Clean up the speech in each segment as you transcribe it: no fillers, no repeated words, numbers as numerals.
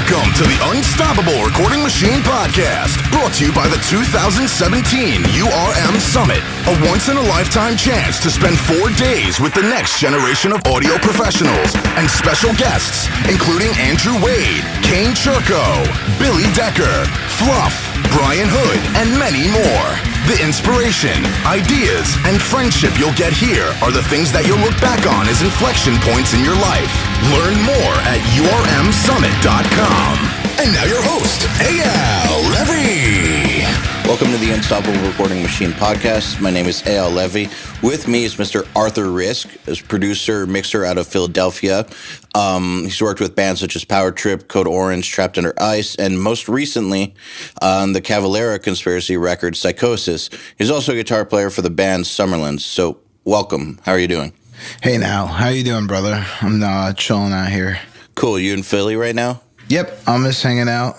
Welcome to the Unstoppable Recording Machine Podcast, brought to you by the 2017 URM Summit, a once-in-a-lifetime chance to spend 4 days with the next generation of audio professionals and special guests, including Andrew Wade, Kane Churko, Billy Decker, Fluff, Brian Hood, and many more. The inspiration, ideas, and friendship you'll get here are the things that you'll look back on as inflection points in your life. Learn more at urmsummit.com. And now your host, EYAL Levy. Welcome to the Unstoppable Recording Machine Podcast. My name is EYAL Levy. With me is Mr. Arthur Rizk, as producer, mixer out of Philadelphia. He's worked with bands such as Power Trip, Code Orange, Trapped Under Ice, and most recently on the Cavalera Conspiracy record, Psychosis. He's also a guitar player for the band Summerlands. So, welcome. How are you doing? Hey now, how you doing, brother? I'm chilling out here. Cool. You in Philly right now? Yep, I'm just hanging out,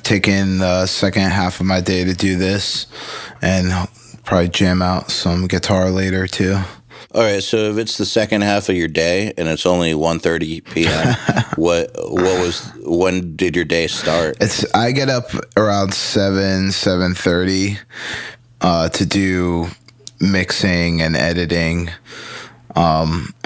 taking the second half of my day to do this, and probably jam out some guitar later too. All right, so if it's the second half of your day and it's only 1:30 p.m., when did your day start? I get up around 7:30 to do mixing and editing.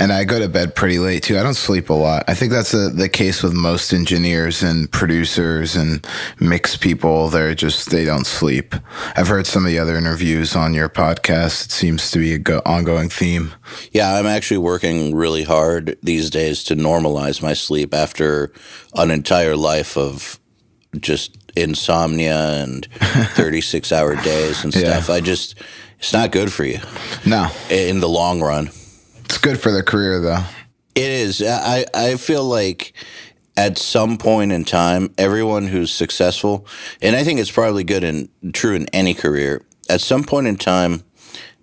And I go to bed pretty late too. I don't sleep a lot. I think that's the case with most engineers and producers and mix people. They don't sleep. I've heard some of the other interviews on your podcast. It seems to be an ongoing theme. Yeah, I'm actually working really hard these days to normalize my sleep after an entire life of just insomnia and 36-hour days and stuff. Yeah. It's not good for you. No. In the long run. It's good for the career, though. It is. I feel like at some point in time, everyone who's successful, and I think it's probably good and true in any career, at some point in time,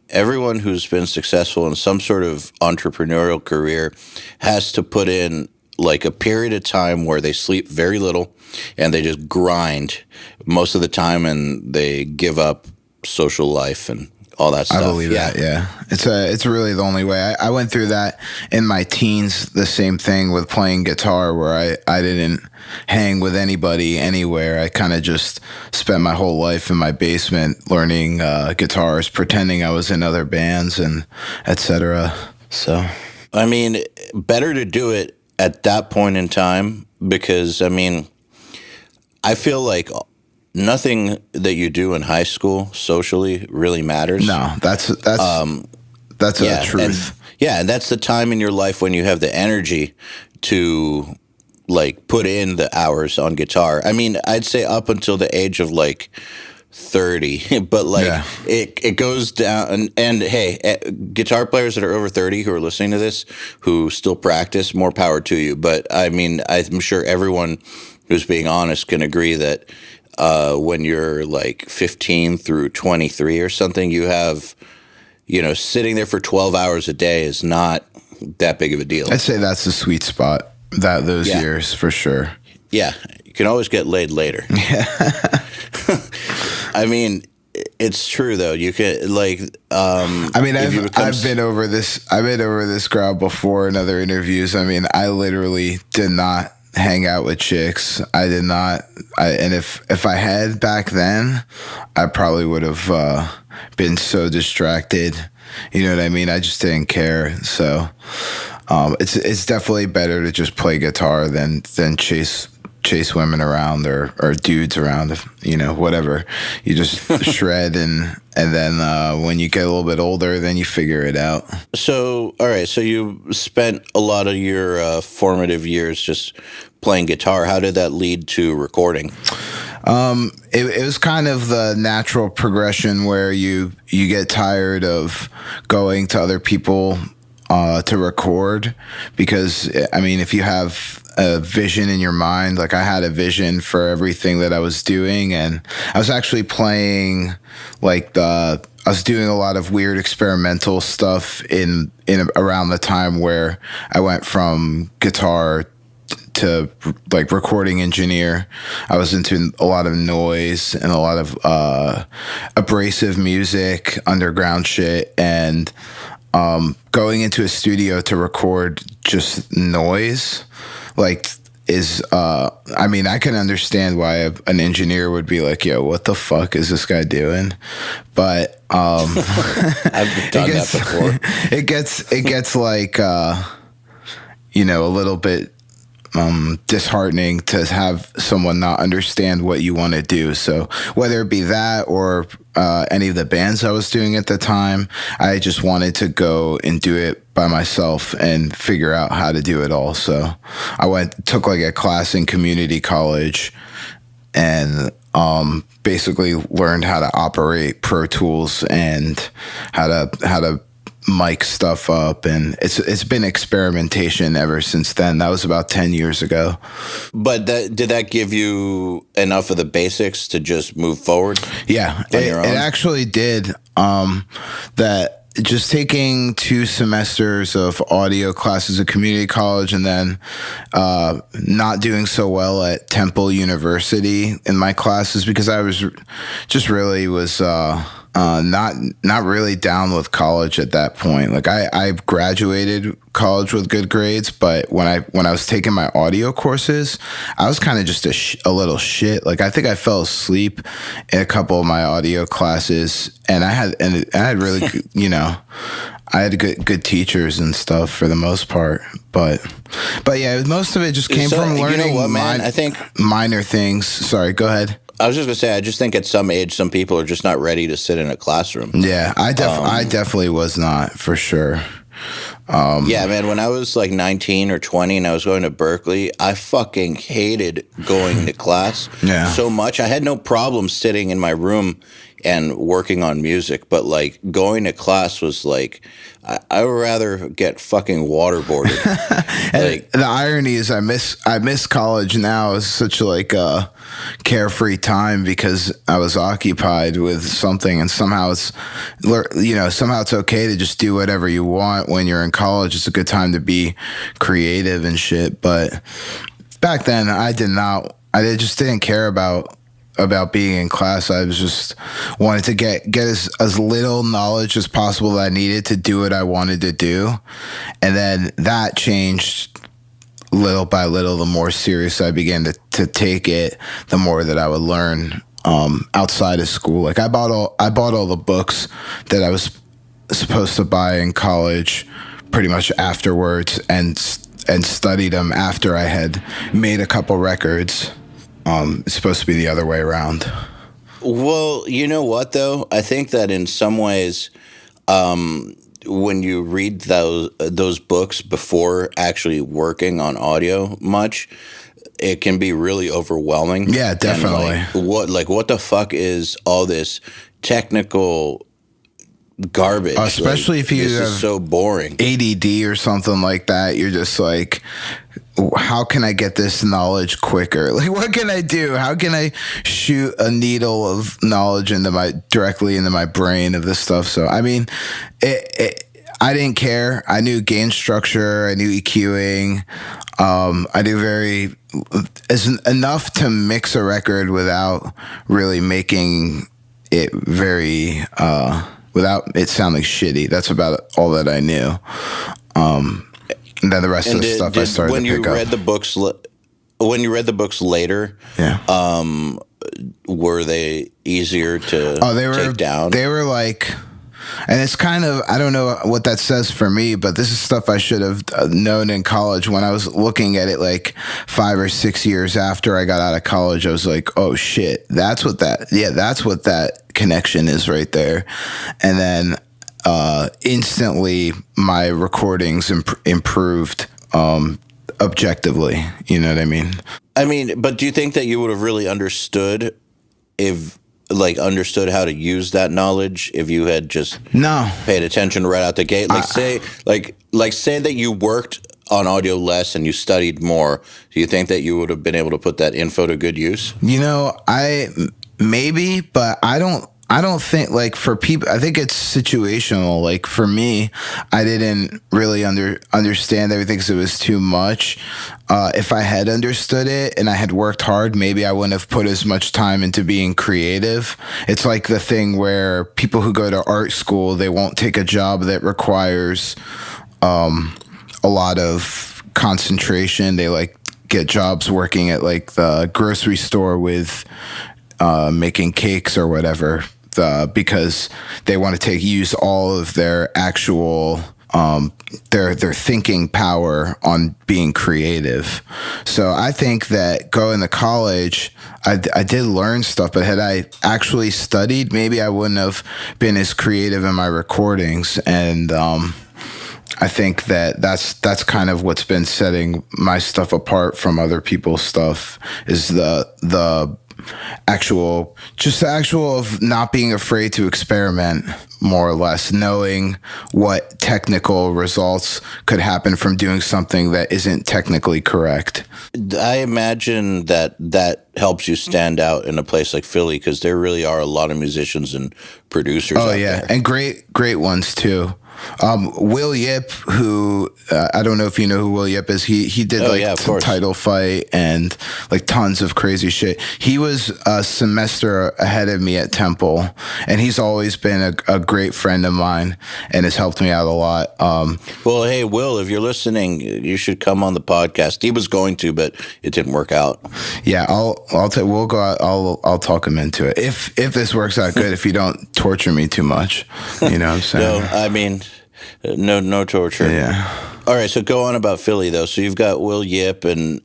everyone who's been successful in some sort of entrepreneurial career has to put in like a period of time where they sleep very little and they just grind most of the time and they give up social life and all that stuff. I believe that, yeah. It's really the only way. I went through that in my teens, the same thing with playing guitar, where I didn't hang with anybody anywhere. I kind of just spent my whole life in my basement learning guitars, pretending I was in other bands and etc. So, I mean, better to do it at that point in time because, I mean, I feel like nothing that you do in high school socially really matters. No, that's a truth. And that's the time in your life when you have the energy to like put in the hours on guitar. I mean, I'd say up until the age of like 30, but like it goes down. And hey, guitar players that are over 30 who are listening to this, who still practice, more power to you. But I mean, I'm sure everyone who's being honest can agree that when you're like 15 through 23 or something, you have, sitting there for 12 hours a day is not that big of a deal. I'd say that's the sweet spot, those years for sure. Yeah. You can always get laid later. Yeah. I mean, it's true though. You can like, I mean, I've been over this crowd before in other interviews. I mean, I literally did not hang out with chicks. I did not. And if I had back then, I probably would have been so distracted. You know what I mean? I just didn't care. So it's definitely better to just play guitar than chase women around or dudes around. Whatever. You just shred and then when you get a little bit older, then you figure it out. So, all right. So you spent a lot of your formative years just playing guitar. How did that lead to recording? It was kind of the natural progression where you get tired of going to other people to record, because I mean, if you have a vision in your mind, like I had a vision for everything that I was doing, and I was actually playing I was doing a lot of weird experimental stuff in around the time where I went from guitar to like recording engineer. I was into a lot of noise and a lot of abrasive music, underground shit, and going into a studio to record just noise, like is I mean, I can understand why an engineer would be like, yo, what the fuck is this guy doing? But I've done that before. It gets like you know, a little bit disheartening to have someone not understand what you want to do. So whether it be that or any of the bands I was doing at the time, I just wanted to go and do it by myself and figure out how to do it all. So I took like a class in community college and basically learned how to operate Pro Tools and how to mic stuff up, and it's been experimentation ever since then. That was about 10 years ago. But did that give you enough of the basics to just move forward? Yeah, it actually did. That just taking 2 semesters of audio classes at community college and then not doing so well at Temple University in my classes because I was just really was not really down with college at that point. Like I graduated college with good grades, but when I was taking my audio courses, I was kind of just a little shit. Like I think I fell asleep in a couple of my audio classes, and I had really you know, I had good teachers and stuff for the most part, but yeah, most of it just came from learning. You know what, man? I think minor things. Sorry, go ahead. I was just gonna say, I just think at some age, some people are just not ready to sit in a classroom. Yeah, I definitely was not, for sure. Yeah, man, when I was like 19 or 20 and I was going to Berkeley, I fucking hated going to class so much. I had no problem sitting in my room and working on music, but like going to class was like, I would rather get fucking waterboarded. Like, the irony is I miss college now. It's such like a carefree time because I was occupied with something, and somehow it's okay to just do whatever you want when you're in college. It's a good time to be creative and shit. But back then I just didn't care about being in class. I was just wanted to get as little knowledge as possible that I needed to do what I wanted to do. And then that changed little by little. The more serious I began to take it, the more that I would learn outside of school. Like I bought all the books that I was supposed to buy in college pretty much afterwards and studied them after I had made a couple records. It's supposed to be the other way around. Well, you know what, though? I think that in some ways, when you read those books before actually working on audio much, it can be really overwhelming. Yeah, definitely. And what the fuck is all this technical garbage? Especially if you this have is so boring. ADD or something like that. You're just like, how can I get this knowledge quicker? Like, what can I do? How can I shoot a needle of knowledge directly into my brain of this stuff? So, I mean, I didn't care. I knew gain structure. I knew EQing. I knew enough to mix a record without really making it very, without it sounding shitty. That's about all that I knew. And then the rest of the stuff I started to pick up. When you read the books later, were they easier to take down? They were like, and it's kind of, I don't know what that says for me, but this is stuff I should have known in college. When I was looking at it like 5 or 6 years after I got out of college, I was like, oh shit, that's what that connection is right there. And then instantly my recordings improved objectively. You know what I mean? I mean, but do you think that you would have really understood how to use that knowledge if you had just paid attention right out the gate? Say that you worked on audio less and you studied more. Do you think that you would have been able to put that info to good use? You know, maybe, but I don't think, like, for people, I think it's situational. Like, for me, I didn't really understand everything because it was too much. If I had understood it and I had worked hard, maybe I wouldn't have put as much time into being creative. It's like the thing where people who go to art school, they won't take a job that requires a lot of concentration. They get jobs working at like the grocery store with making cakes or whatever, because they want to use all of their actual their thinking power on being creative. So I think that going to college, I did learn stuff, but had I actually studied, maybe I wouldn't have been as creative in my recordings. And I think that that's kind of what's been setting my stuff apart from other people's stuff, is the actual of not being afraid to experiment, more or less, knowing what technical results could happen from doing something that isn't technically correct. I imagine that helps you stand out in a place like Philly, because there really are a lot of musicians and producers out there. And great ones too. Will Yip, who I don't know if you know who Will Yip is. He did Title Fight and like tons of crazy shit. He was a semester ahead of me at Temple, and he's always been a great friend of mine and has helped me out a lot. Well, hey Will, if you're listening, you should come on the podcast. He was going to, but it didn't work out. Yeah, we'll go out. I'll talk him into it if this works out good. If you don't torture me too much, you know what I'm saying? No, I mean, no torture. Yeah. All right, so go on about Philly, though. So you've got Will Yip, and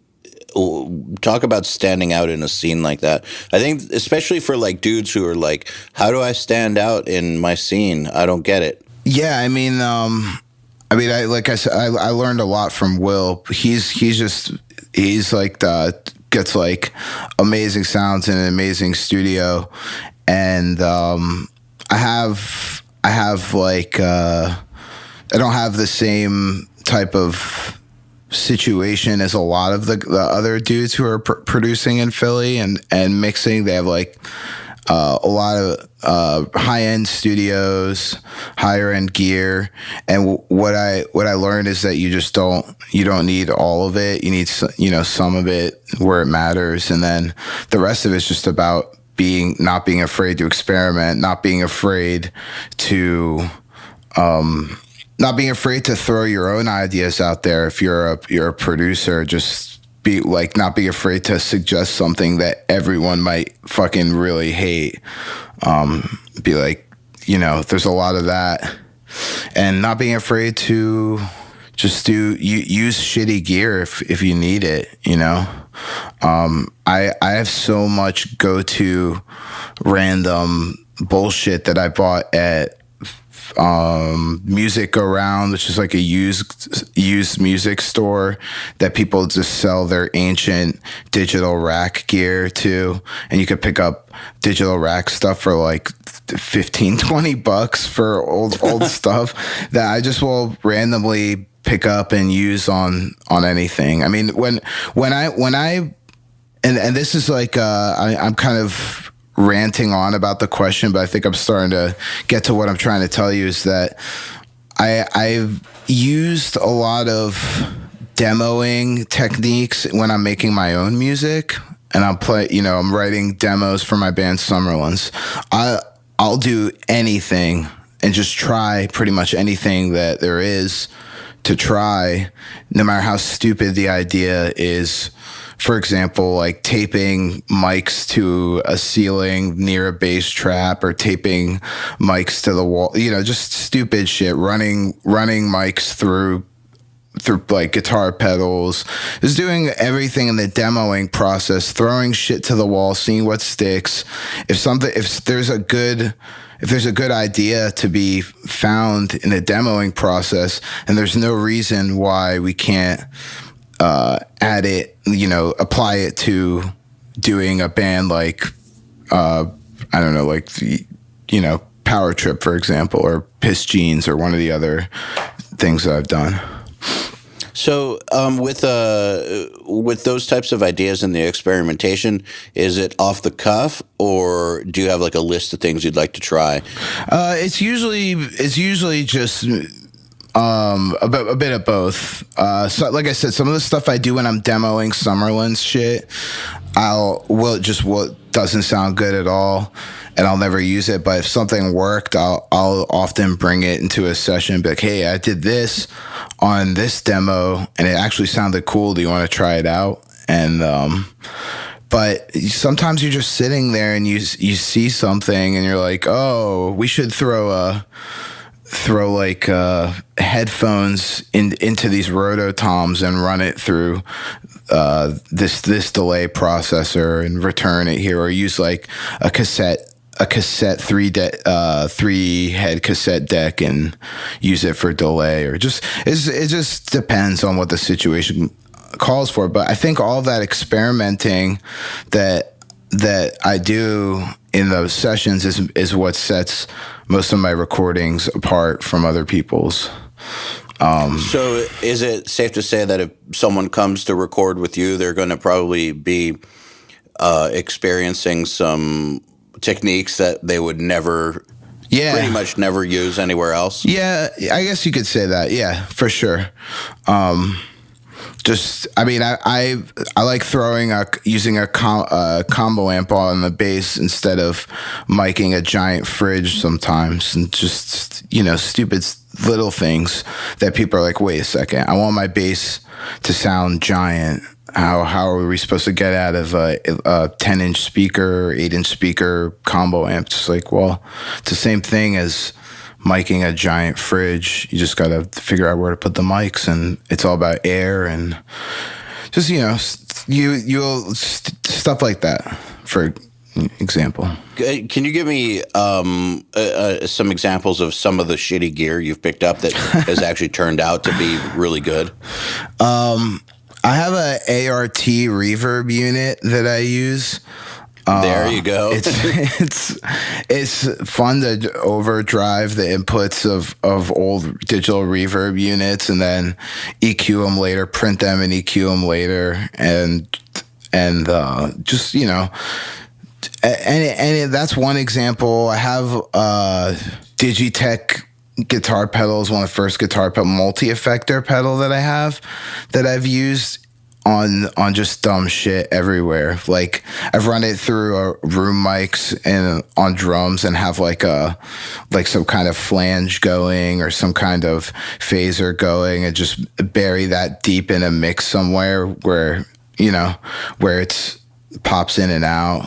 talk about standing out in a scene like that. I think especially for like dudes who are like, how do I stand out in my scene? I don't get it. Yeah, I mean, like I said, I learned a lot from Will. He's like gets like amazing sounds in an amazing studio, and I have like I don't have the same type of situation as a lot of the other dudes who are producing in Philly and mixing. They have like a lot of high-end studios, higher-end gear, and what I learned is that you don't need all of it. You need some of it where it matters, and then the rest of it's just about not being afraid to experiment, not being afraid to throw your own ideas out there. If you're a producer, just not be afraid to suggest something that everyone might fucking really hate. Be like, there's a lot of that, and not being afraid to just use shitty gear if you need it. I have so much go-to random bullshit that I bought at Music Around, which is like a used music store that people just sell their ancient digital rack gear to, and you could pick up digital rack stuff for like $15-20 for old stuff that I just will randomly pick up and use on anything. I mean, when I and this is like I'm kind of ranting on about the question, but I think I'm starting to get to what I'm trying to tell you, is that I've used a lot of demoing techniques when I'm making my own music, and I'm writing demos for my band Summerlands. I'll do anything and just try pretty much anything that there is to try, no matter how stupid the idea is. For example, like taping mics to a ceiling near a bass trap, or taping mics to the wall, just stupid shit, running mics through like guitar pedals, just doing everything in the demoing process, throwing shit to the wall, seeing what sticks. If there's a good idea to be found in the demoing process, and there's no reason why we can't add it, apply it to doing a band like, I don't know, like, Power Trip, for example, or Piss Jeans, or one of the other things that I've done. So with those types of ideas and the experimentation, is it off the cuff, or do you have like a list of things you'd like to try? It's usually just a bit of both. So like I said, some of the stuff I do when I'm demoing Summerlin's shit, what doesn't sound good at all, and I'll never use it. But if something worked, I'll often bring it into a session and be like, hey, I did this on this demo and it actually sounded cool. Do you want to try it out? And but sometimes you're just sitting there and you see something and you're like, oh, we should throw like headphones into these rototoms and run it through this delay processor and return it here, or use like a cassette three head cassette deck and use it for delay, or it just depends on what the situation calls for. But I think all that experimenting that I do in those sessions is what sets most of my recordings apart from other people's. So is it safe to say that if someone comes to record with you, they're going to probably be experiencing some techniques that they would pretty much never use anywhere else? Yeah, I guess you could say that. Yeah, for sure. I like using a combo amp on the bass instead of miking a giant fridge sometimes, and just, stupid little things that people are like, wait a second, I want my bass to sound giant. How are we supposed to get out of a 10-inch speaker or 8-inch speaker combo amp? It's like, well, it's the same thing as miking a giant fridge. You just got to figure out where to put the mics, and it's all about air and just, you'll stuff like that, for example. Can you give me some examples of some of the shitty gear you've picked up that has actually turned out to be really good? I have a ART reverb unit that I use. There you go. It's fun to overdrive the inputs of old digital reverb units and then EQ them later, print them and EQ them later, and just, and that's one example. I have Digitech guitar pedals, one of the first guitar pedal multi-effector pedal that I have, that I've used on just dumb shit everywhere. Like, I've run it through room mics and on drums and have like some kind of flange going or some kind of phaser going, and just bury that deep in a mix somewhere where it's pops in and out.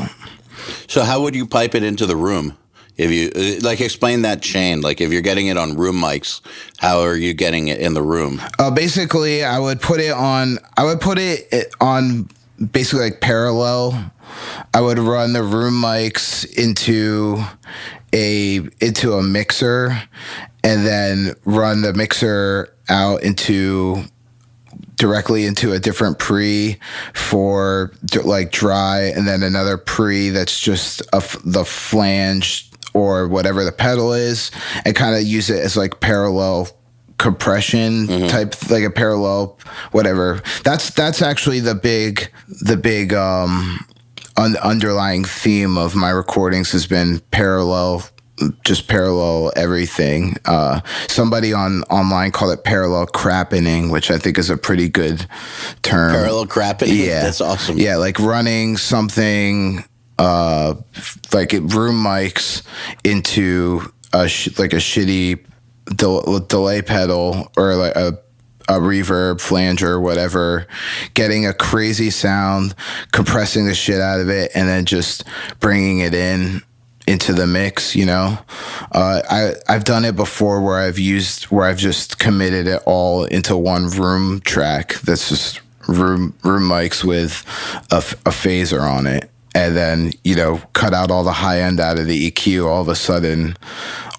So how would you pipe it into the room? If you explain that chain, like if you're getting it on room mics, how are you getting it in the room? Basically, I would put it on basically like parallel. I would run the room mics into a mixer, and then run the mixer out directly into a different pre for like dry, and then another pre that's just the flange or whatever the pedal is, and kind of use it as like parallel compression type, like a parallel whatever. That's actually the big underlying theme of my recordings has been parallel everything. Somebody online called it parallel crappening, which I think is a pretty good term. Parallel crappening? Yeah. That's awesome. Yeah, like running something like room mics into a shitty delay pedal, or like a reverb flanger or whatever, getting a crazy sound, compressing the shit out of it, and then just bringing it into the mix. I've done it before where I've just committed it all into one room track that's just room mics with a phaser on it, and then cut out all the high end out of the EQ. All of a sudden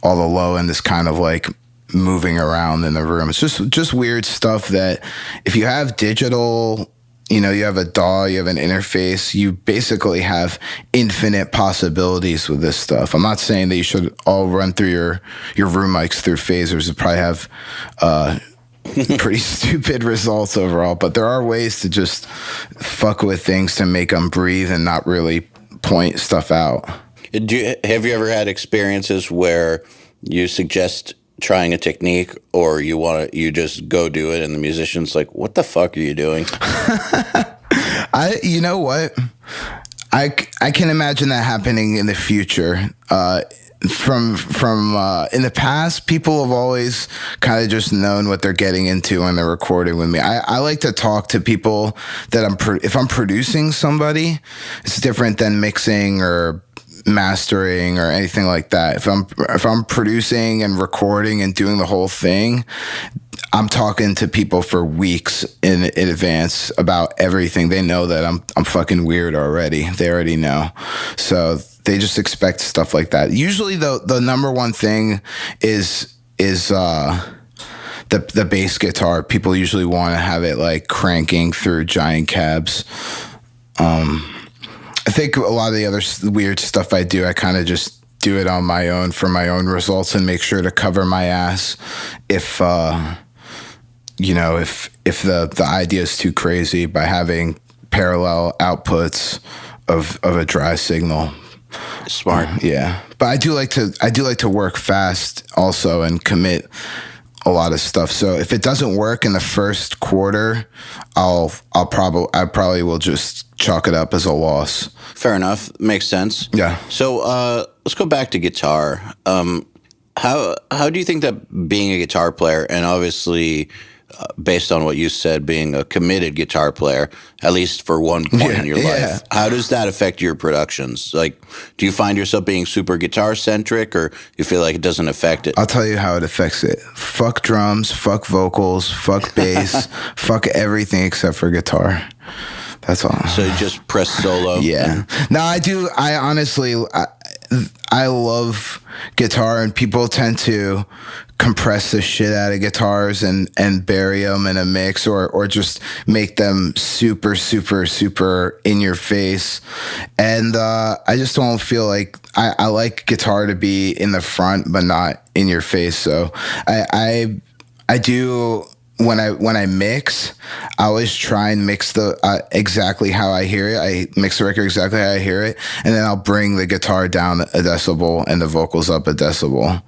all the low end is kind of like moving around in the room. It's just weird stuff that if you have digital, you have a DAW, you have an interface, you basically have infinite possibilities with this stuff. I'm not saying that you should all run through your room mics through phasers. You probably have pretty stupid results overall, but there are ways to just fuck with things to make them breathe and not really point stuff out. Have you ever had experiences where you suggest trying a technique, or you just go do it, and the musician's like, what the fuck are you doing? You know what? I can imagine that happening in the future. from in the past, people have always kind of just known what they're getting into when they're recording with me. I like to talk to people that if I'm producing somebody, it's different than mixing or mastering or anything like that. If I'm producing and recording and doing the whole thing, I'm talking to people for weeks in advance about everything. They know that I'm fucking weird already. They already know. So they just expect stuff like that. Usually the number one thing is the bass guitar. People usually want to have it like cranking through giant cabs. I think a lot of the other weird stuff I do, I kind of just do it on my own for my own results and make sure to cover my ass if the idea is too crazy by having parallel outputs of a dry signal. Smart. Yeah. But I do like to work fast also and commit a lot of stuff. So if it doesn't work in the first quarter, I probably will just chalk it up as a loss. Fair enough. Makes sense. Yeah. So let's go back to guitar. How do you think that being a guitar player, and obviously based on what you said, being a committed guitar player, at least for one point in your life, how does that affect your productions? Like, do you find yourself being super guitar centric, or you feel like it doesn't affect it? I'll tell you how it affects it. Fuck drums, fuck vocals, fuck bass, fuck everything except for guitar. That's all. So you just press solo? Yeah. No, I do. I honestly, I love guitar, and people tend to compress the shit out of guitars and bury them in a mix or just make them super, super, super in your face. And I just don't feel like I like guitar to be in the front, but not in your face. So I do. When I mix, I always try and mix the exactly how I hear it. I mix the record exactly how I hear it, and then I'll bring the guitar down a decibel and the vocals up a decibel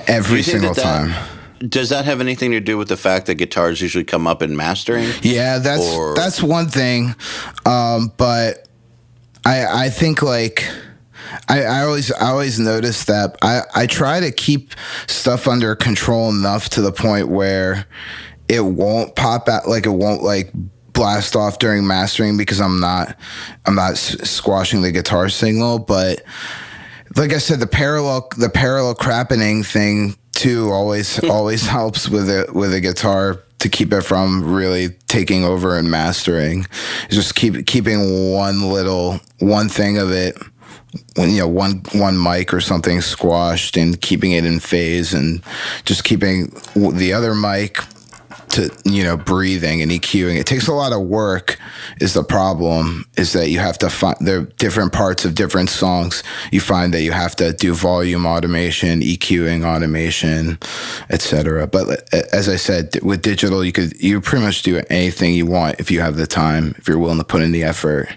every single time. Does that have anything to do with the fact that guitars usually come up in mastering? Yeah, that's one thing, but I think like. I always notice that I try to keep stuff under control enough to the point where it won't pop out, like it won't like blast off during mastering, because I'm not squashing the guitar signal. But like I said, the parallel crappening thing too always helps with a guitar to keep it from really taking over and mastering. Just keeping one thing of it, one mic or something squashed, and keeping it in phase, and just keeping the other mic to breathing and EQing. It takes a lot of work. Is the problem is that you have to find the different parts of different songs. You find that you have to do volume automation, EQing automation, etc. But as I said, with digital, you pretty much do anything you want if you have the time, if you're willing to put in the effort.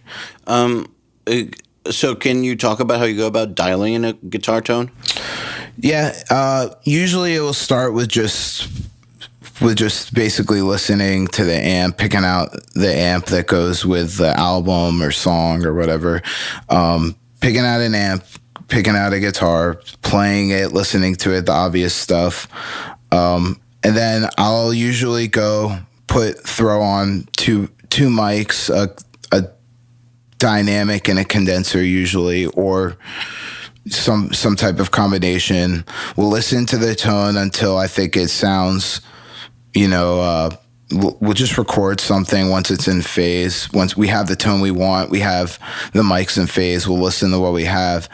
So can you talk about how you go about dialing in a guitar tone? Yeah, usually it will start with just basically listening to the amp, picking out the amp that goes with the album or song or whatever, picking out an amp, picking out a guitar, playing it, listening to it, the obvious stuff, and then I'll usually throw on two mics, a dynamic and a condenser usually, or some type of combination. We'll listen to the tone until I think it sounds, we'll just record something once it's in phase. Once we have the tone we want, we have the mics in phase, we'll listen to what we have.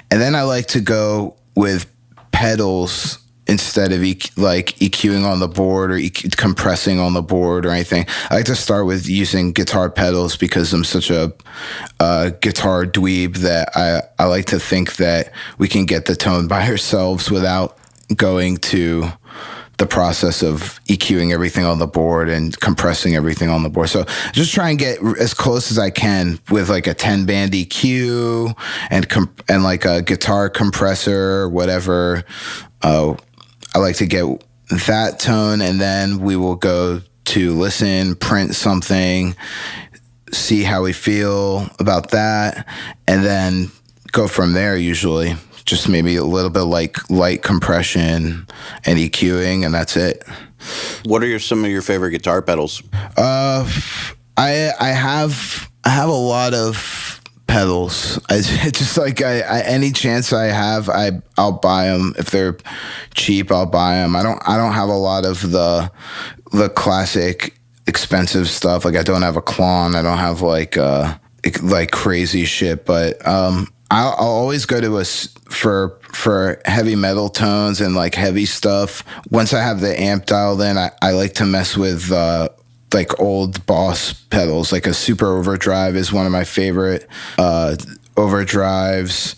And then I like to go with pedals instead of EQing on the board or compressing on the board or anything. I like to start with using guitar pedals because I'm such a guitar dweeb that I like to think that we can get the tone by ourselves without going to the process of EQing everything on the board and compressing everything on the board. So just try and get as close as I can with like a 10-band EQ and like a guitar compressor or whatever. I like to get that tone, and then we will go to listen, print something, see how we feel about that, and then go from there usually. just maybe a little bit like light compression and EQing, and that's it. What are some of your favorite guitar pedals? I have a lot of pedals. It's just like I any chance I have, I'll buy them. If they're cheap, I'll buy them. I don't have a lot of the classic expensive stuff. Like I don't have a Klon. I don't have like crazy shit. But I'll always go to for heavy metal tones and like heavy stuff. Once I have the amp dialed in, I like to mess with like old Boss pedals. Like a Super Overdrive is one of my favorite overdrives.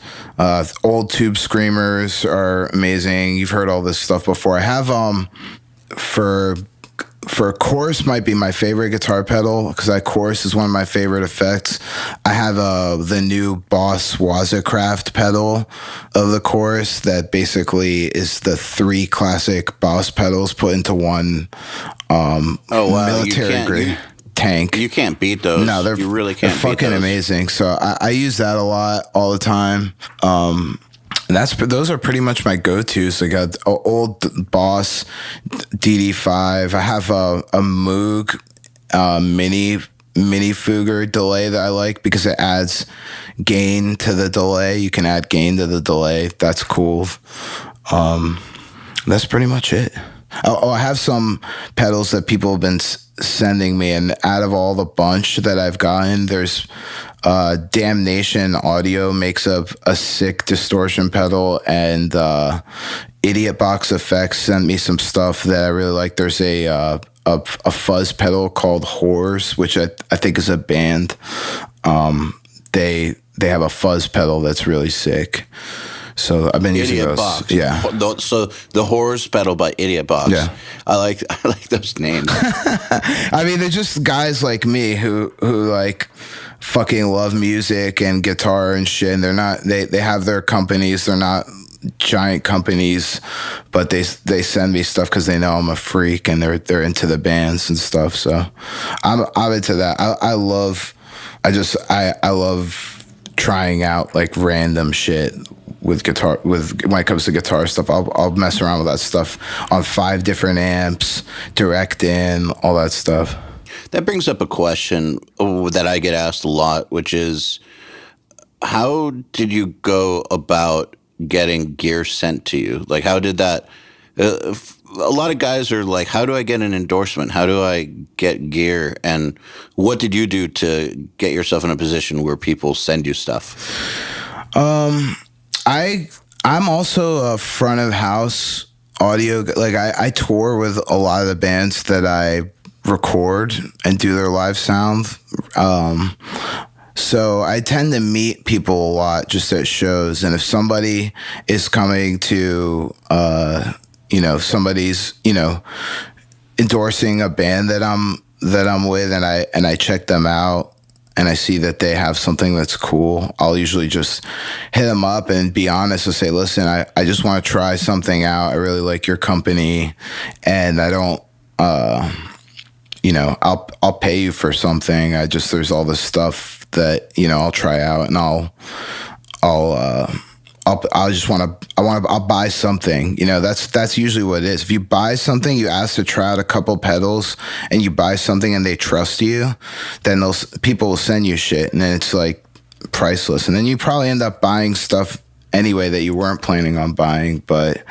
Old Tube Screamers are amazing. You've heard all this stuff before. I have for chorus might be my favorite guitar pedal, because that chorus is one of my favorite effects. I have the new Boss Wazacraft pedal of the chorus that basically is the 3 classic Boss pedals put into one military grade tank. You can't beat those. No, you really can't. They're fucking amazing. So I use that a lot, all the time. And those are pretty much my go-tos. I got old Boss DD5. I have a Moog mini Fugger delay that I like because it adds gain to the delay. You can add gain to the delay. That's cool. That's pretty much it. I have some pedals that people have been sending me, and out of all the bunch that I've gotten, there's Damnation Audio makes a sick distortion pedal, and Idiot Box Effects sent me some stuff that I really like. There's a fuzz pedal called Whores, which I think is a band. They have a fuzz pedal that's really sick. So I've been using those. Box. Yeah. So the Horrors pedal by Idiot Box. Yeah. I like those names. I mean, they're just guys like me who like fucking love music and guitar and shit. And they're not. They have their companies. They're not giant companies, but they send me stuff because they know I'm a freak and they're into the bands and stuff. So I'm into that. I love trying out like random shit with guitar. When it comes to guitar stuff, I'll mess around with that stuff on 5 different amps, direct in, all that stuff. That brings up a question that I get asked a lot, which is, how did you go about getting gear sent to you? Like, how did that? A lot of guys are like, how do I get an endorsement? How do I get gear? And what did you do to get yourself in a position where people send you stuff? I'm also a front of house audio. Like I tour with a lot of the bands that I record and do their live sound. So I tend to meet people a lot just at shows. And if somebody is coming to, somebody's, endorsing a band that I'm with, and I check them out, and I see that they have something that's cool, I'll usually just hit them up and be honest and say, listen, I just want to try something out. I really like your company, and I don't, I'll pay you for something. There's all this stuff that, I'll try out, and I'll buy something. That's usually what it is. If you buy something, you ask to try out a couple pedals, and you buy something and they trust you, then those people will send you shit, and then it's like priceless. And then you probably end up buying stuff anyway that you weren't planning on buying. But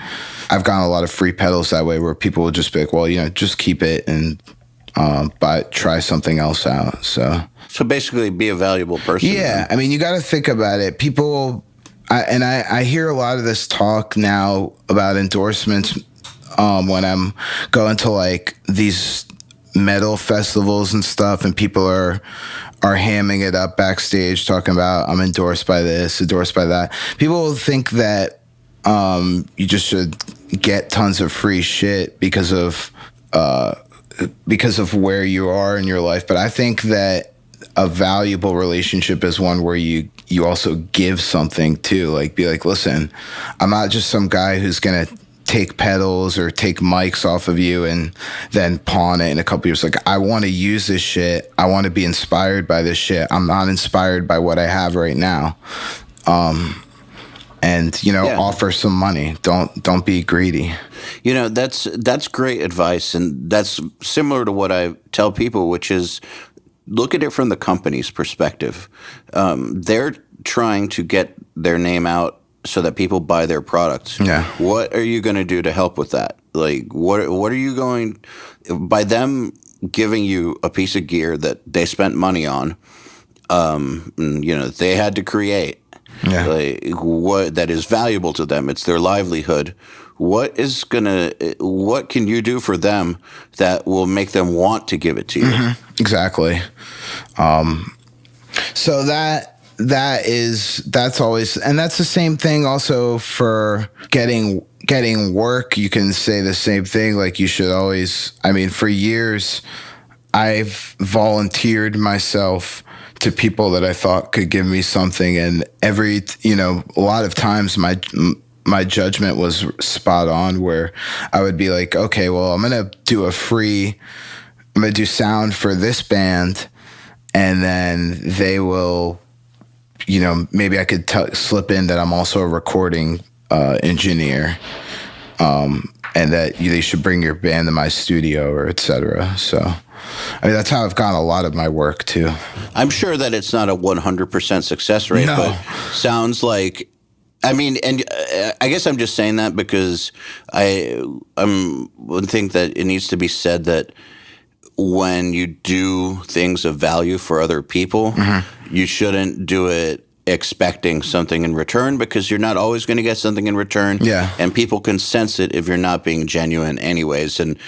I've gotten a lot of free pedals that way, where people will just be like, well, just keep it and try something else out. So basically be a valuable person. Yeah. I mean, you got to think about it. People... I hear a lot of this talk now about endorsements when I'm going to like these metal festivals and stuff, and people are hamming it up backstage, talking about I'm endorsed by this, endorsed by that. People think that you just should get tons of free shit because of where you are in your life, but I think that a valuable relationship is one where you also give something too. Like, be like, listen, I'm not just some guy who's gonna take pedals or take mics off of you and then pawn it in a couple years. Like, I want to use this shit. I want to be inspired by this shit. I'm not inspired by what I have right now. and offer some money. Don't be greedy. That's great advice, and that's similar to what I tell people, which is look at it from the company's perspective. They're trying to get their name out so that people buy their products. Yeah. What are you going to do to help with that? Like, what are you going by them giving you a piece of gear that they spent money on? They had to create. Yeah. Like, what that is valuable to them. It's their livelihood. What can you do for them that will make them want to give it to you? Mm-hmm. Exactly. So that's always, and that's the same thing also for getting work. You can say the same thing. Like, you should always, for years, I've volunteered myself to people that I thought could give me something, and a lot of times my judgment was spot on, where I would be like, okay, well, I'm gonna do sound for this band, and then they will, maybe I could slip in that I'm also a recording engineer, and that they should bring your band to my studio, or etc. So that's how I've gotten a lot of my work too. I'm sure that it's not a 100% success rate, No. but sounds like, and I guess I'm just saying that because I would think that it needs to be said that when you do things of value for other people, mm-hmm. you shouldn't do it expecting something in return, because you're not always going to get something in return. Yeah. And people can sense it if you're not being genuine anyways. And,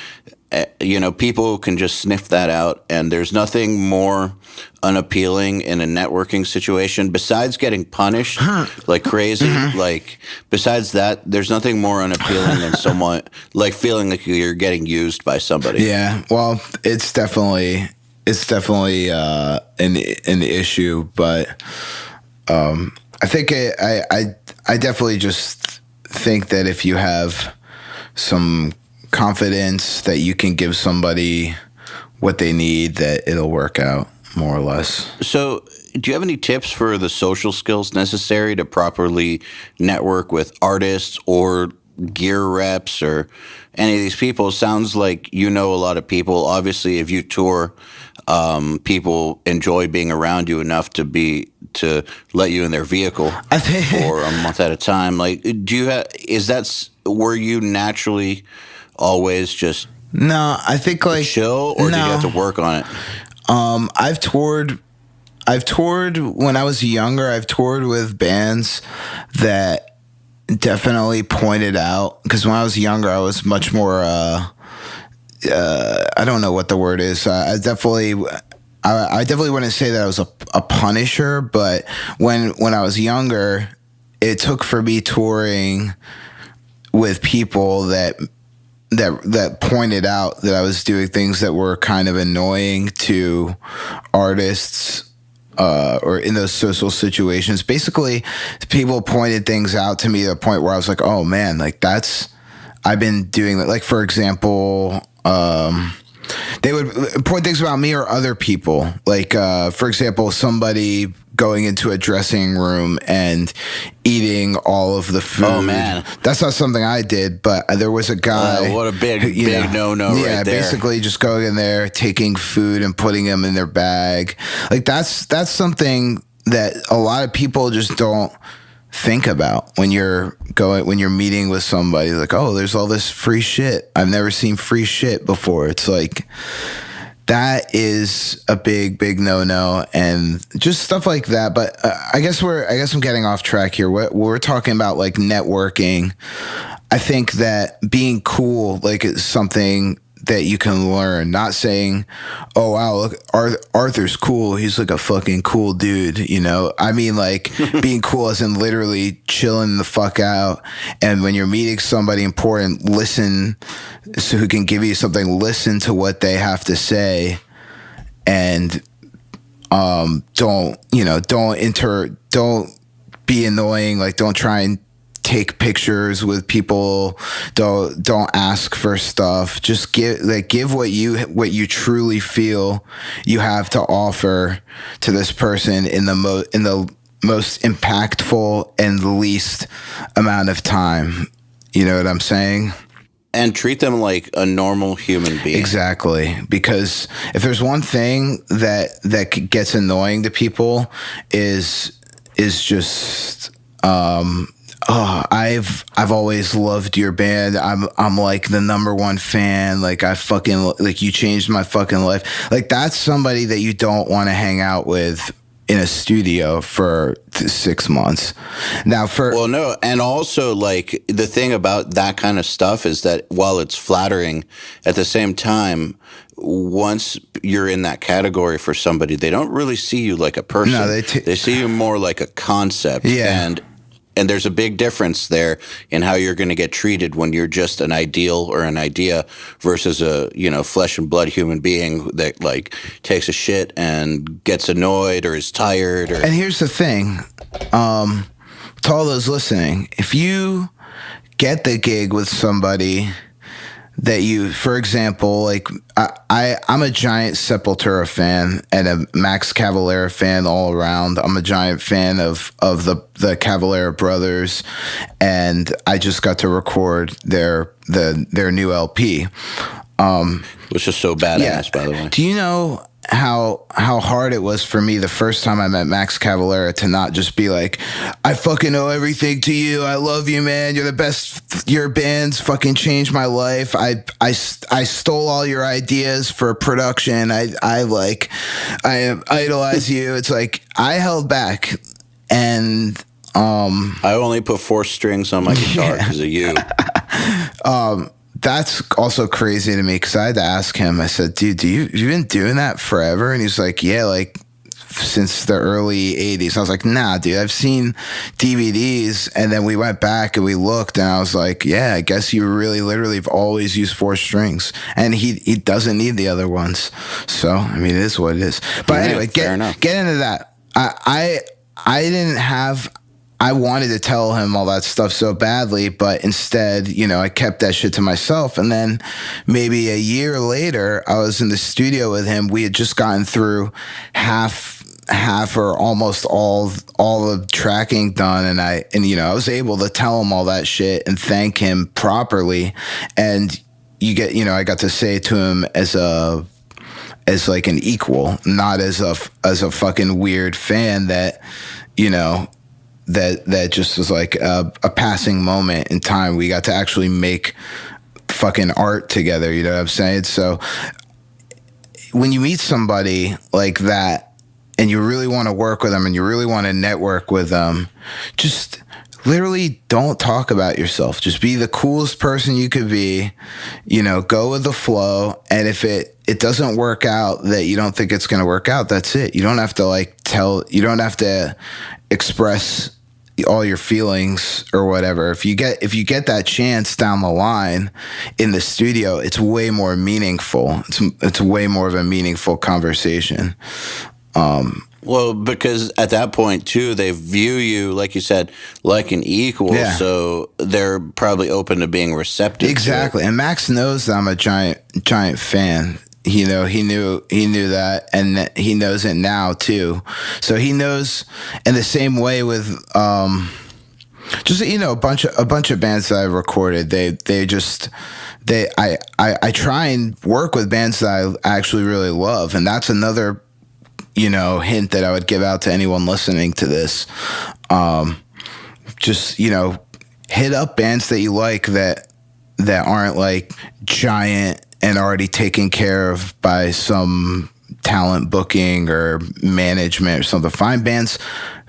people can just sniff that out. And there's nothing more unappealing in a networking situation besides getting punished like crazy. Mm-hmm. Like, besides that, there's nothing more unappealing than someone like feeling like you're getting used by somebody. Yeah. Well, it's definitely an issue, but I think I definitely just think that if you have some confidence that you can give somebody what they need, that it'll work out more or less. So, do you have any tips for the social skills necessary to properly network with artists or gear reps or any of these people? Sounds like you know a lot of people. Obviously, if you tour, people enjoy being around you enough to let you in their vehicle for a month at a time. Like, were you naturally always just no? I think like chill, or did you have to work on it? I've toured when I was younger. I've toured with bands that definitely pointed out, because when I was younger, I was much more. I don't know what the word is. I definitely wouldn't say that I was a punisher, but when I was younger, it took for me touring with people that pointed out that I was doing things that were kind of annoying to artists, or in those social situations. Basically, people pointed things out to me to the point where I was like, oh man, like I've been doing that. Like, for example, they would point things about me or other people. Like, for example, somebody going into a dressing room and eating all of the food. Oh, man. That's not something I did, but there was a guy. What a big no-no right there. Yeah, basically just going in there, taking food and putting them in their bag. Like, that's something that a lot of people just don't think about when you're meeting with somebody. Like, oh, there's all this free shit. I've never seen free shit before. It's like, that is a big no-no, and just stuff like that. But I guess I'm getting off track here. We're talking about like networking. I think that being cool, like, is something that you can learn. Not saying, oh wow, look, Arthur's cool, he's like a fucking cool dude, I mean, like, being cool as in literally chilling the fuck out, and when you're meeting somebody important, listen, so who can give you something, listen to what they have to say, and don't be annoying. Like, don't try and take pictures with people. Don't ask for stuff. Just give what you truly feel you have to offer to this person in the most impactful in the least amount of time. You know what I'm saying? And treat them like a normal human being. Exactly. Because if there's one thing that gets annoying to people is just I've always loved your band. I'm like the number one fan. Like I fucking like you changed my fucking life. Like that's somebody that you don't want to hang out with in a studio for 6 months. Now well, no, and also like the thing about that kind of stuff is that while it's flattering, at the same time, once you're in that category for somebody, they don't really see you like a person. No, they see you more like a concept. Yeah. And there's a big difference there in how you're going to get treated when you're just an ideal or an idea versus a, flesh and blood human being that like takes a shit and gets annoyed or is tired. And here's the thing, to all those listening, if you get the gig with somebody that you, for example, like I'm a giant Sepultura fan and a Max Cavalera fan all around. I'm a giant fan of the Cavalera brothers, and I just got to record their new LP, which is so badass, by the way. Do you know how hard it was for me the first time I met Max Cavalera to not just be like, I fucking owe everything to you. I love you, man. You're the best. Your band's fucking changed my life. I stole all your ideas for production. I idolize you. It's like I held back, and I only put 4 strings on my guitar because of you. That's also crazy to me because I had to ask him. I said, dude, you've been doing that forever? And he's like, yeah, like since the early 80s. I was like, nah, dude, I've seen DVDs. And then we went back and we looked, and I was like, yeah, I guess you really literally have always used 4 strings. And he doesn't need the other ones. So, I mean, it is what it is. But anyway, get into that. I wanted to tell him all that stuff so badly, but instead, I kept that shit to myself. And then maybe a year later, I was in the studio with him. We had just gotten through half or almost all the tracking done. And I was able to tell him all that shit and thank him properly. And I got to say to him as like an equal, not as a fucking weird fan that, that just was like a passing moment in time. We got to actually make fucking art together, you know what I'm saying? So when you meet somebody like that and you really want to work with them and you really want to network with them, just literally don't talk about yourself. Just be the coolest person you could be, go with the flow. And if it doesn't work out, that you don't think it's going to work out, that's it. You don't have to you don't have to express all your feelings or whatever. If you get that chance down the line in the studio, it's way more meaningful. It's way more of a meaningful conversation. Well, because at that point too, they view you, like you said, like an equal. Yeah. So they're probably open to being receptive. Exactly. And Max knows that I'm a giant fan. He knew that, and he knows it now too. So he knows in the same way with just a bunch of bands that I've recorded. I try and work with bands that I actually really love, and that's another hint that I would give out to anyone listening to this. Just hit up bands that you like that aren't like giant and already taken care of by some talent booking or management or something. Find bands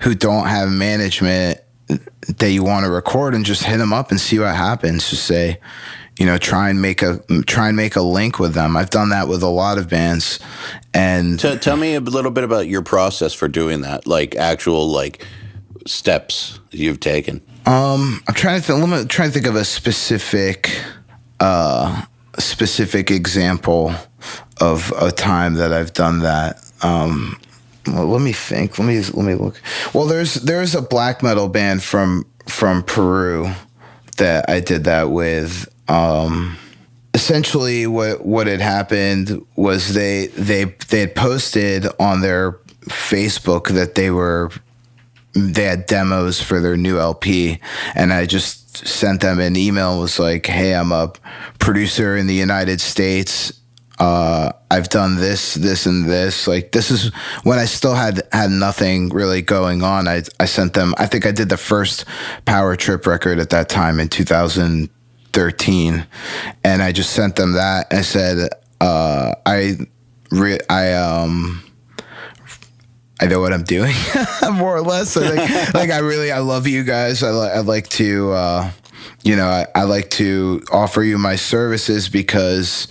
who don't have management that you want to record and just hit them up and see what happens. Just say, try and make a link with them. I've done that with a lot of bands. And tell me a little bit about your process for doing that, like actual like steps you've taken. I'm trying to think of a specific example of a time that I've done that. Well, let me think. Let me look. Well, there's a black metal band from Peru that I did that with. Essentially, what had happened was they had posted on their Facebook that they were they had demos for their new LP, and I just sent them an email. Was like, hey, I'm a producer in the United States. I've done this, and this. Like, this is when I still had nothing really going on. I sent them. I think I did the first Power Trip record at that time in 2013, and I just sent them that. I said, I know what I'm doing, more or less. I think, like, I love you guys. I'd like to, I like to offer you my services because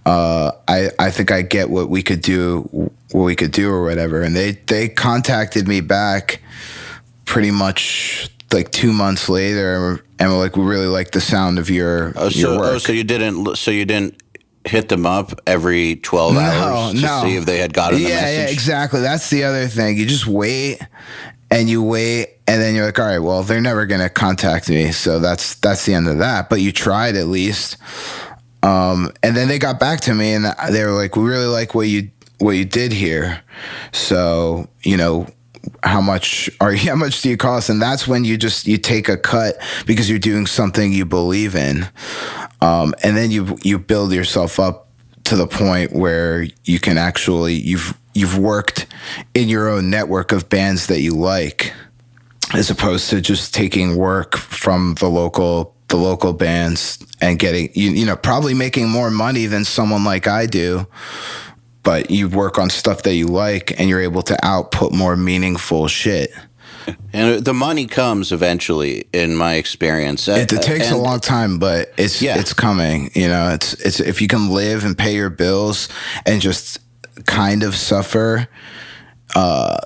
I think I get what we could do or whatever. And they contacted me back pretty much like 2 months later, and were like, we really like the sound of your work. So you didn't hit them up every 12 hours to see if they had gotten the message? Yeah, exactly. That's the other thing. You just wait, and then you're like, all right, well, they're never going to contact me, so that's the end of that. But you tried at least. And then they got back to me, and they were like, we really like what you did here. So, how much do you cost? And that's when you take a cut because you're doing something you believe in. And then you build yourself up to the point where you can actually, you've worked in your own network of bands that you like, as opposed to just taking work from the local bands and getting, probably making more money than someone like I do. But you work on stuff that you like, and you're able to output more meaningful shit. And the money comes eventually, in my experience. It takes a long time, but it's coming. It's if you can live and pay your bills and just kind of suffer, the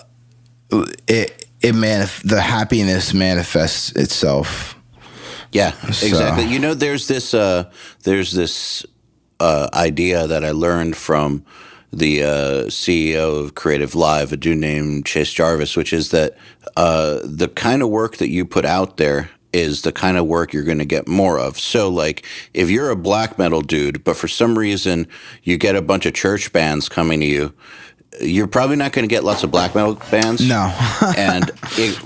happiness manifests itself. Yeah, exactly. So. There's this idea that I learned from the CEO of Creative Live, a dude named Chase Jarvis, which is that the kind of work that you put out there is the kind of work you're going to get more of. So, like, if you're a black metal dude, but for some reason you get a bunch of church bands coming to you, you're probably not going to get lots of black metal bands. No. And, if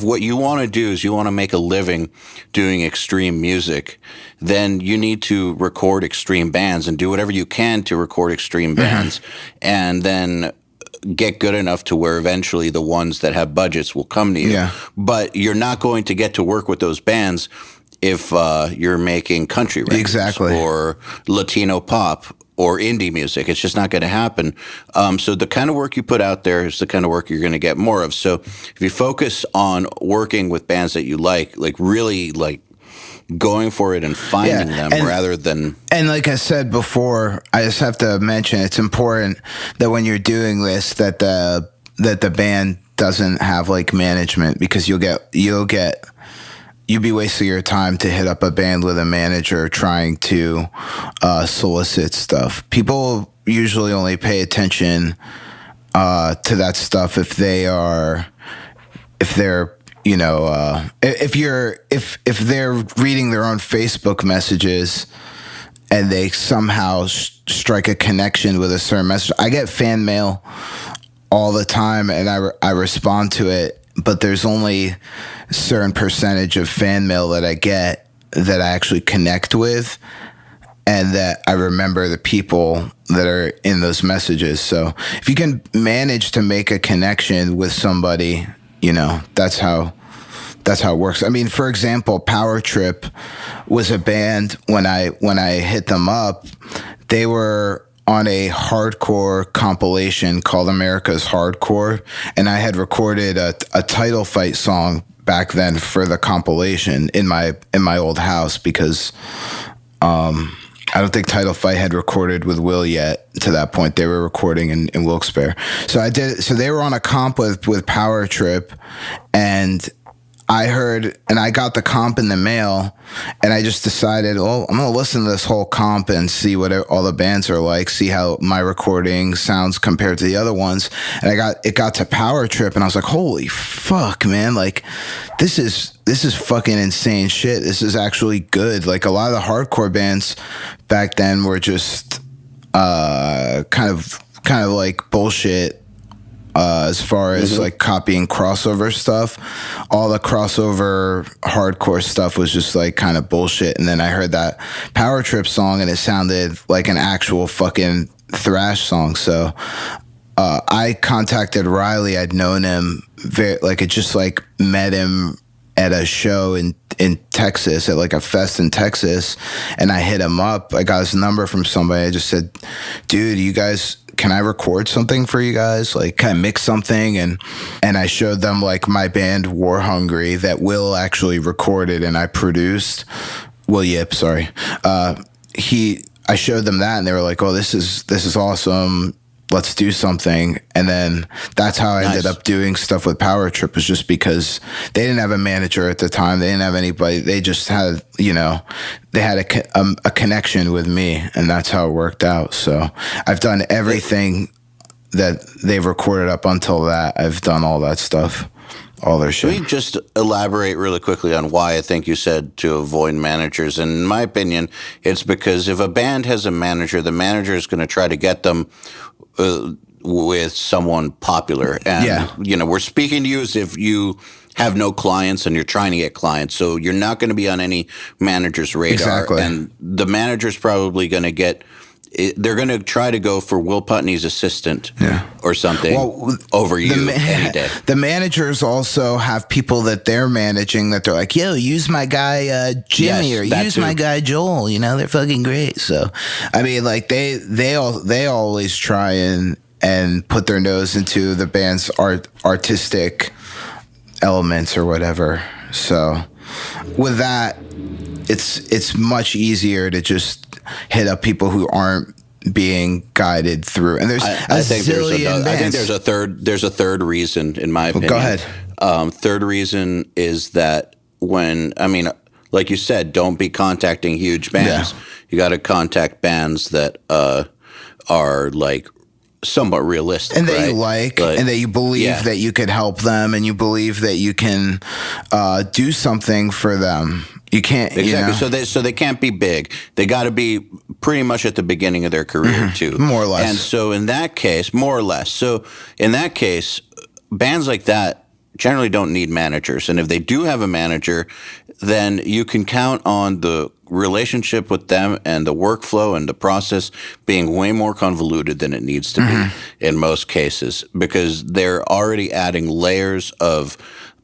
what you want to do is you want to make a living doing extreme music, then you need to record extreme bands and do whatever you can to record extreme bands, and then get good enough to where eventually the ones that have budgets will come to you. Yeah. But you're not going to get to work with those bands if you're making country records or Latino pop or indie music. It's just not going to happen. So the kind of work you put out there is the kind of work you're going to get more of. So if you focus on working with bands that you like really like going for it and finding them rather than... And like I said before, I just have to mention it's important that when you're doing this, that the band doesn't have like management, because you'll be wasting your time to hit up a band with a manager trying to solicit stuff. People usually only pay attention to that stuff if they're reading their own Facebook messages and they somehow strike a connection with a certain message. I get fan mail all the time, and I respond to it, but there's only a certain percentage of fan mail that I get that I actually connect with, and that I remember the people that are in those messages. So if you can manage to make a connection with somebody, that's how it works. I mean, for example, Power Trip was a band when I hit them up, they were on a hardcore compilation called America's Hardcore, and I had recorded a title fight song back then for the compilation in my old house, because I don't think Title Fight had recorded with Will yet to that point. They were recording in Wilkes-Barre. So they were on a comp with Power Trip, and I got the comp in the mail, and I just decided, I'm going to listen to this whole comp and see what all the bands are like, see how my recording sounds compared to the other ones. And it got to Power Trip, and I was like, holy fuck, man. Like, this is fucking insane shit. This is actually good. Like, a lot of the hardcore bands back then were just kind of like bullshit As far as like copying crossover stuff, all the crossover hardcore stuff was just like kind of bullshit. And then I heard that Power Trip song and it sounded like an actual fucking thrash song. So I contacted Riley. I'd known him I just like met him at a show in Texas, at like a fest in Texas, and I hit him up. I got his number from somebody. I just said, dude, can I record something for you guys? Like, can I mix something? And I showed them like my band War Hungry that Will actually recorded and I produced. Will Yip, sorry. I showed them that and they were like, oh, this is awesome. Let's do something. And then that's how I ended up doing stuff with Power Trip, was just because they didn't have a manager at the time. They didn't have anybody. They just had, they had a connection with me, and that's how it worked out. So I've done everything that they've recorded up until that. I've done all that stuff. All their shit. Can we just elaborate really quickly on why I think you said to avoid managers? And in my opinion, it's because if a band has a manager, the manager is going to try to get them with someone popular. And, we're speaking to you as if you have no clients and you're trying to get clients. So you're not going to be on any manager's radar. Exactly. And the manager's probably going to they're going to try to go for Will Putney's assistant or something over you any day. The managers also have people that they're managing that they're like, yo, use my guy Jimmy, or use my guy Joel. They're fucking great. So, I mean, like they always try and put their nose into the band's artistic elements or whatever. So, with that, it's much easier to just hit up people who aren't being guided through. And there's I think there's a third reason, in my opinion. Go ahead. Third reason is that like you said, don't be contacting huge bands. Yeah. You got to contact bands that are like somewhat realistic, and that you like, and that you believe that you could help them, and you believe that you can do something for them. You can't exactly. So they can't be big. They got to be pretty much at the beginning of their career too, more or less. And so in that case, more or less. So in that case, bands like that generally don't need managers, and if they do have a manager, then you can count on the relationship with them and the workflow and the process being way more convoluted than it needs to be in most cases, because they're already adding layers of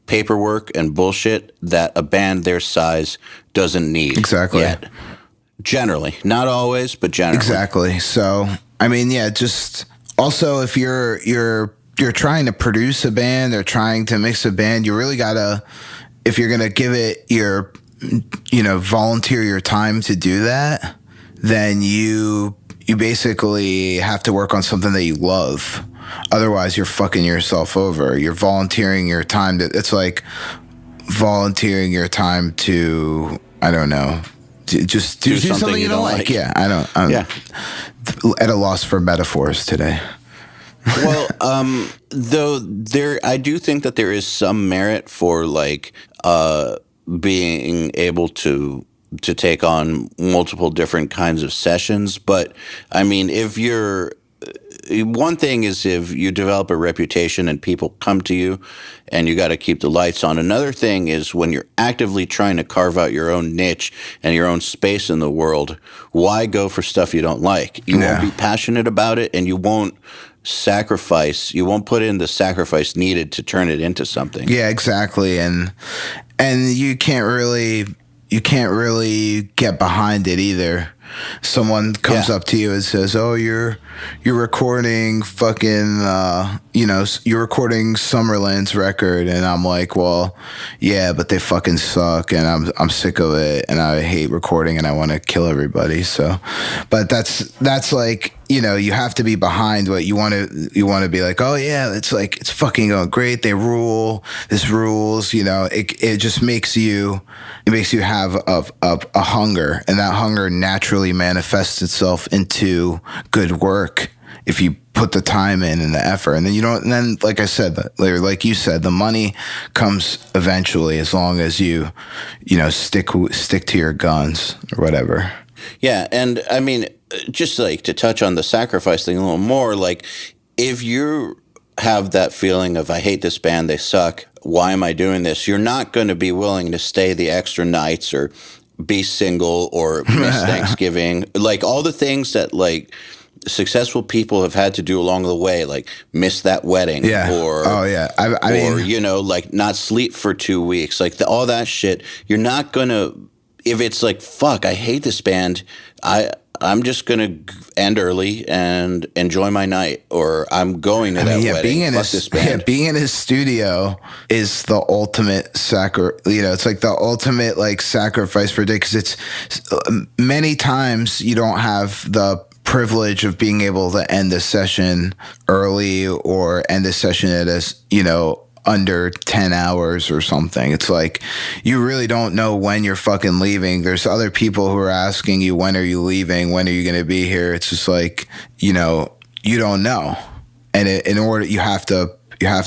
paperwork and bullshit that a band their size doesn't need. Exactly. Yet. Generally. Not always, but generally. Exactly. So, I mean, just also if you're trying to produce a band or trying to mix a band, you really gotta, if you're gonna give it your, volunteer your time to do that, then you basically have to work on something that you love. Otherwise, you're fucking yourself over. You're volunteering your time it's like volunteering your time to, I don't know, to just do something you don't like. Yeah, I'm at a loss for metaphors today. Well, though I do think that there is some merit for like being able to take on multiple different kinds of sessions. But I mean, one thing is if you develop a reputation and people come to you and you got to keep the lights on. Another thing is when you're actively trying to carve out your own niche and your own space in the world, why go for stuff you don't like? You won't be passionate about it, and you won't put in the sacrifice needed to turn it into something. Yeah, exactly. And you can't really get behind it either. Someone comes up to you and says, "Oh, you're recording fucking you're recording Summerlin's record," and I'm like, "Well, yeah, but they fucking suck, and I'm sick of it, and I hate recording, and I want to kill everybody." So, but that's like, you have to be behind what you want to be like. Oh yeah, it's fucking going great. They rule. This rules. It just makes you have a hunger, and that hunger naturally manifests itself into good work if you put the time in and the effort. And then like I said, like you said, the money comes eventually, as long as you stick to your guns or whatever. Yeah, and I mean, just like to touch on the sacrifice thing a little more, like if you're have that feeling of, I hate this band, they suck, why am I doing this? You're not going to be willing to stay the extra nights or be single or miss Thanksgiving. Like all the things that like successful people have had to do along the way, like miss that wedding or, I mean, you know, like not sleep for 2 weeks, like all that shit. You're not going to, if it's like, fuck, I hate this band, I'm just going to end early and enjoy my night, or I'm going to that wedding. Being in his studio is the ultimate it's like the ultimate like sacrifice for a day, because it's many times you don't have the privilege of being able to end a session early or end a session at under 10 hours or something. It's like you really don't know when you're fucking leaving. There's other people who are asking you, when are you leaving? When are you going to be here? It's just like, you don't know. And in order, you have to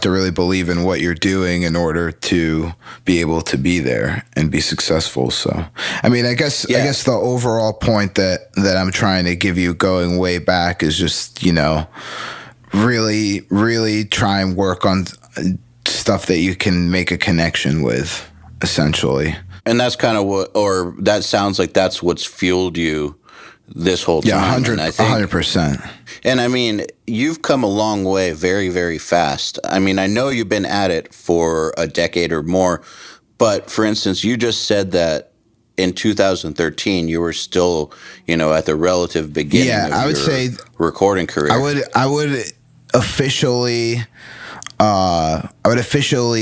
really believe in what you're doing in order to be able to be there and be successful. So, I mean, I guess the overall point that I'm trying to give you going way back is just, really, really try and work on stuff that you can make a connection with, essentially. And that's kind of that sounds like that's what's fueled you this whole time. Yeah, 100%. And I mean, you've come a long way very, very fast. I mean, I know you've been at it for a decade or more, but for instance, you just said that in 2013, you were still, at the relative beginning of your recording career. I would officially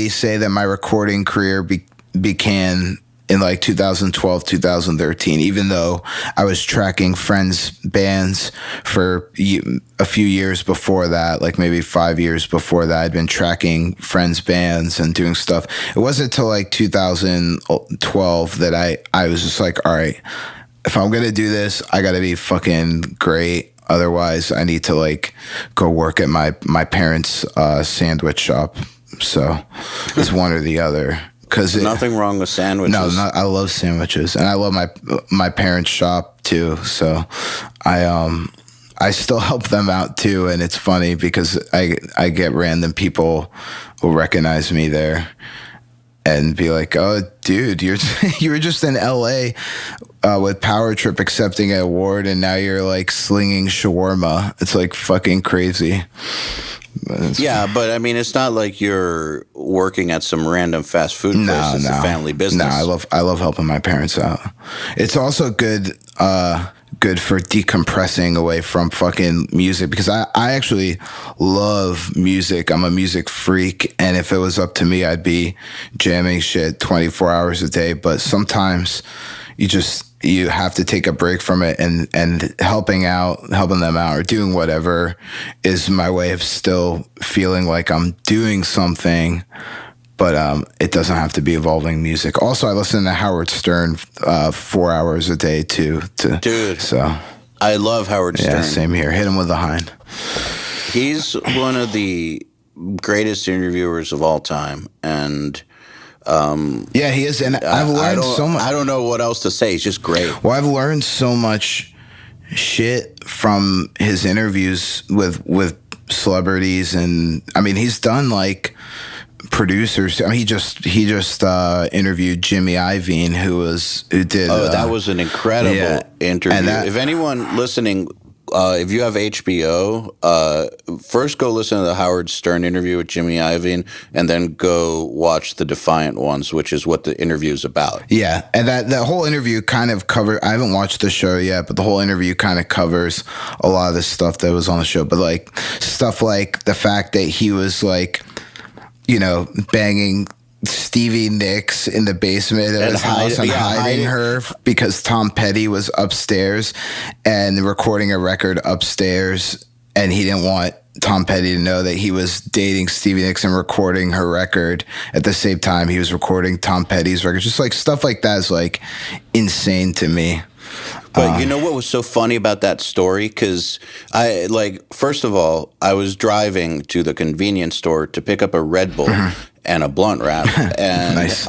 say that my recording career began in like 2012, 2013, even though I was tracking friends' bands for a few years before that, like maybe 5 years before that. I'd been tracking friends' bands and doing stuff. It wasn't until like 2012 that I was just like, all right, if I'm going to do this, I got to be fucking great. Otherwise, I need to like go work at my parents' sandwich shop. So it's one or the other. Nothing wrong with sandwiches. No, I love sandwiches, and I love my parents' shop too. So I still help them out too, and it's funny because I get random people who recognize me there and be like, "Oh, dude, you were just in L.A. With Power Trip accepting an award, and now you're like slinging shawarma." It's like fucking crazy. But I mean, it's not like you're working at some random fast food place. It's a family business. No, I love helping my parents out. It's also good for decompressing away from fucking music, because I actually love music. I'm a music freak, and if it was up to me, I'd be jamming shit 24 hours a day. But sometimes you have to take a break from it, and helping them out or doing whatever is my way of still feeling like I'm doing something, but it doesn't have to be involving music. Also, I listen to Howard Stern 4 hours a day too. Dude, so I love Howard Stern. Yeah, same here. Hit him with the hind. He's one of the greatest interviewers of all time, and yeah, he is, and I've learned so much. I don't know what else to say. He's just great. Well, I've learned so much shit from his interviews with celebrities, and I mean, he's done like producers. I mean, he just interviewed Jimmy Iovine, who did. Oh, that was an incredible interview. If anyone listening, if you have HBO, first go listen to the Howard Stern interview with Jimmy Iovine, and then go watch the Defiant Ones, which is what the interview is about. Yeah, and that whole interview kind of covered. I haven't watched the show yet, but the whole interview kind of covers a lot of the stuff that was on the show. But like stuff like the fact that he was like, banging Stevie Nicks in the basement of his house and hiding her because Tom Petty was upstairs and recording a record upstairs, and he didn't want Tom Petty to know that he was dating Stevie Nicks and recording her record at the same time he was recording Tom Petty's record. Just like stuff like that is like insane to me. But you know what was so funny about that story? Because first of all, I was driving to the convenience store to pick up a Red Bull and a blunt wrap, and nice.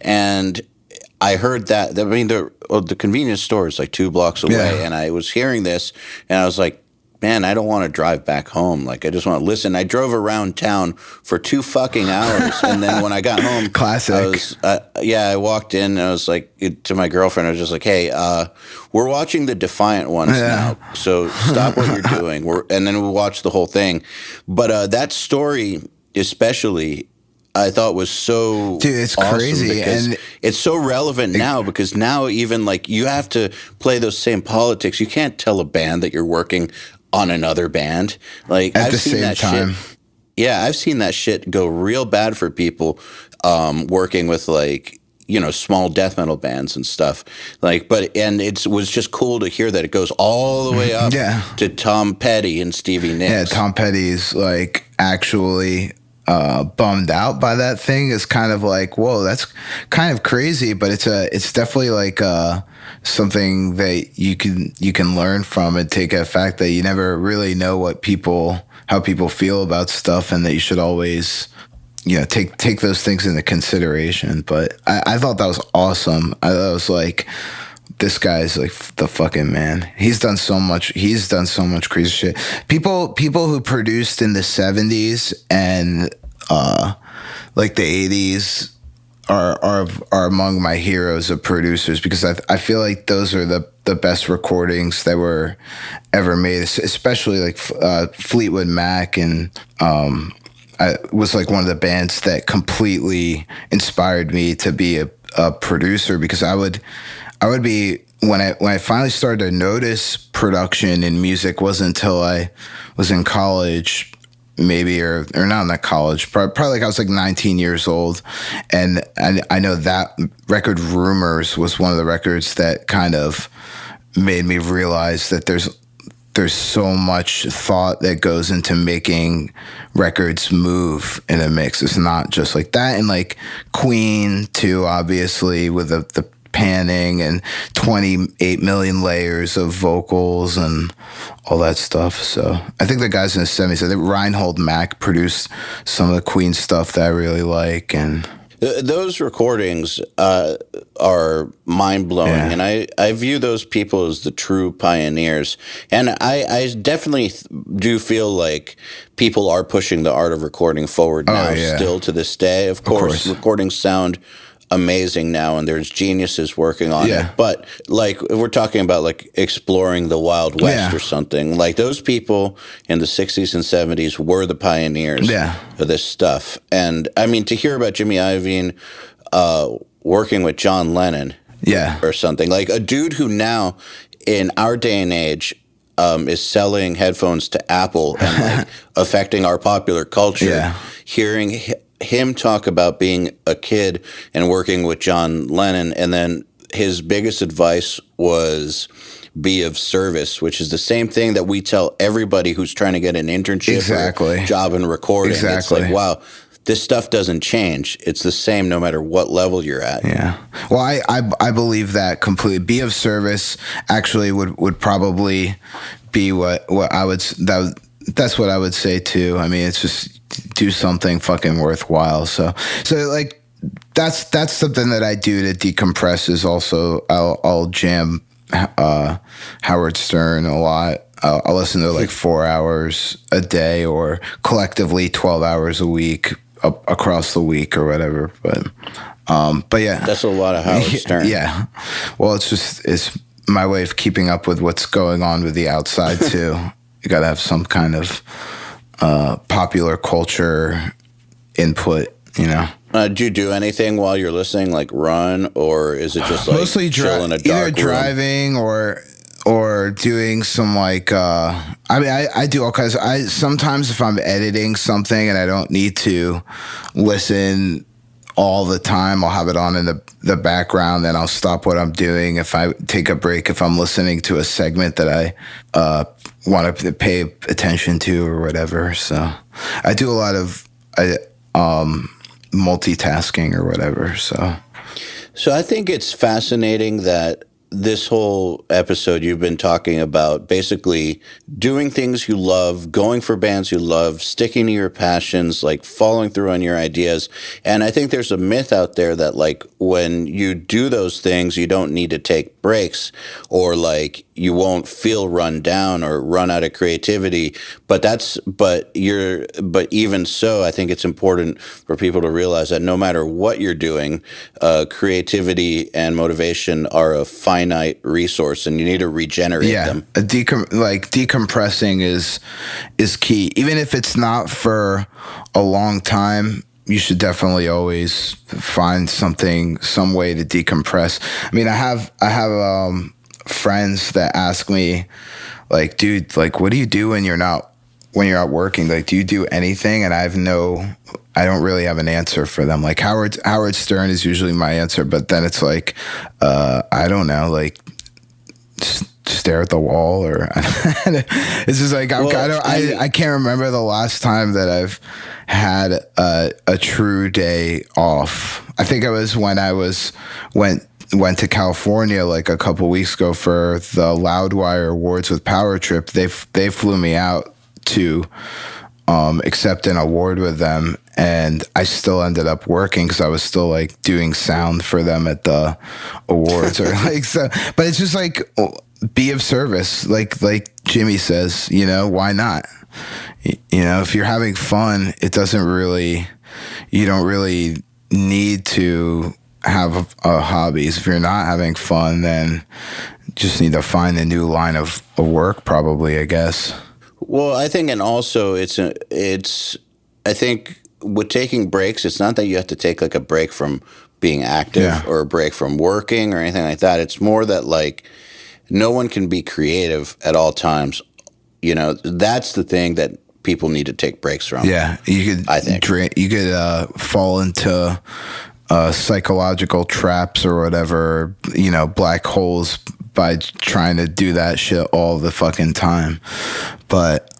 And I heard that. I mean, the convenience store is like 2 blocks away, and I was hearing this, and I was like, man, I don't want to drive back home. Like, I just want to listen. I drove around town for 2 fucking hours. And then when I got home, Classic. I walked in and I was like, to my girlfriend, I was just like, hey, we're watching the Defiant ones now. So stop what you're doing. And then we watched the whole thing. But that story, especially, I thought was so dude, it's awesome crazy, and it's so relevant now because now even like you have to play those same politics. You can't tell a band that you're working on another band. Like at I've the seen same that time. shit. Yeah, I've seen that shit go real bad for people working with like small death metal bands and stuff. Like, and it was just cool to hear that it goes all the way up to Tom Petty and Stevie Nicks. Yeah, Tom Petty's like actually bummed out by that thing. Is kind of like, whoa, that's kind of crazy, but it's definitely like something that you can learn from and take a fact that you never really know how people feel about stuff, and that you should always take those things into consideration. But I thought that was awesome. I thought it was like, this guy's like the fucking man. He's done so much crazy shit. People who produced in the 70s and like the 80s are among my heroes of producers, because I feel like those are the best recordings that were ever made, especially like Fleetwood Mac, and I was like one of the bands that completely inspired me to be a producer, because I would be, when I finally started to notice production in music wasn't until I was in college, maybe, or not in that college, probably like I was like 19 years old. And I know that record Rumors was one of the records that kind of made me realize that there's so much thought that goes into making records move in a mix. It's not just like that. And like Queen too, obviously, with the panning and 28 million layers of vocals and all that stuff. So I think the guys in the 70s, I think Reinhold Mack produced some of the Queen stuff that I really like. And those recordings are mind-blowing, and I view those people as the true pioneers. And I definitely do feel like people are pushing the art of recording forward now, still to this day. Of course, recordings sound amazing now, and there's geniuses working on it. But like, if we're talking about like exploring the Wild West or something, like those people in the 60s and 70s were the pioneers of this stuff. And I mean, to hear about Jimmy Iovine working with John Lennon or something, like a dude who now in our day and age is selling headphones to Apple and like affecting our popular culture, hearing him talk about being a kid and working with John Lennon, and then his biggest advice was be of service, which is the same thing that we tell everybody who's trying to get an internship or job in recording. It's like, wow, this stuff doesn't change. It's the same no matter what level you're at. Yeah. Well, I believe that completely. Be of service actually would probably be what I would, that's what I would say too. I mean, it's just do something fucking worthwhile. So like that's something that I do to decompress. Is also I'll jam Howard Stern a lot. I'll listen to like 4 hours a day, or collectively 12 hours a week across the week or whatever. But yeah, that's a lot of Howard Stern. Yeah. Well, it's my way of keeping up with what's going on with the outside too. You got to have some kind of popular culture input, Do you do anything while you're listening, like run, or is it just like mostly chill in a dark either room? Driving or doing some like I do all kinds. Sometimes if I'm editing something and I don't need to listen all the time, I'll have it on in the background, then I'll stop what I'm doing. If I take a break, if I'm listening to a segment that I want to pay attention to or whatever. So I do a lot of multitasking or whatever. So I think it's fascinating that this whole episode, you've been talking about basically doing things you love, going for bands you love, sticking to your passions, like following through on your ideas. And I think there's a myth out there that like when you do those things, you don't need to take breaks, or like you won't feel run down or run out of creativity. But even so, I think it's important for people to realize that no matter what you're doing, creativity and motivation are a finite resource, and you need to regenerate them. Decompressing is key. Even if it's not for a long time, you should definitely always find some way to decompress. I mean, I have friends that ask me, like, dude, like, what do you do when you're not working? Like, do you do anything? And I don't really have an answer for them. Like Howard Stern is usually my answer, but then it's like, I don't know, like stare at the wall, or it's just like I can't remember the last time that I've had a true day off. I think it was when I went to California like a couple weeks ago for the Loudwire Awards with Power Trip. They flew me out to accept an award with them, and I still ended up working because I was still like doing sound for them at the awards or like so. But it's just like, be of service, like Jimmy says, you know, why not? You know, if you're having fun, you don't really need to have hobbies. If you're not having fun, then just need to find a new line of work, probably, I guess. Well, I think, and also I think with taking breaks, it's not that you have to take like a break from being active or a break from working or anything like that. It's more that like no one can be creative at all times. You know, that's the thing that people need to take breaks from. Yeah, I think you could fall into psychological traps or whatever, you know, black holes by trying to do that shit all the fucking time. But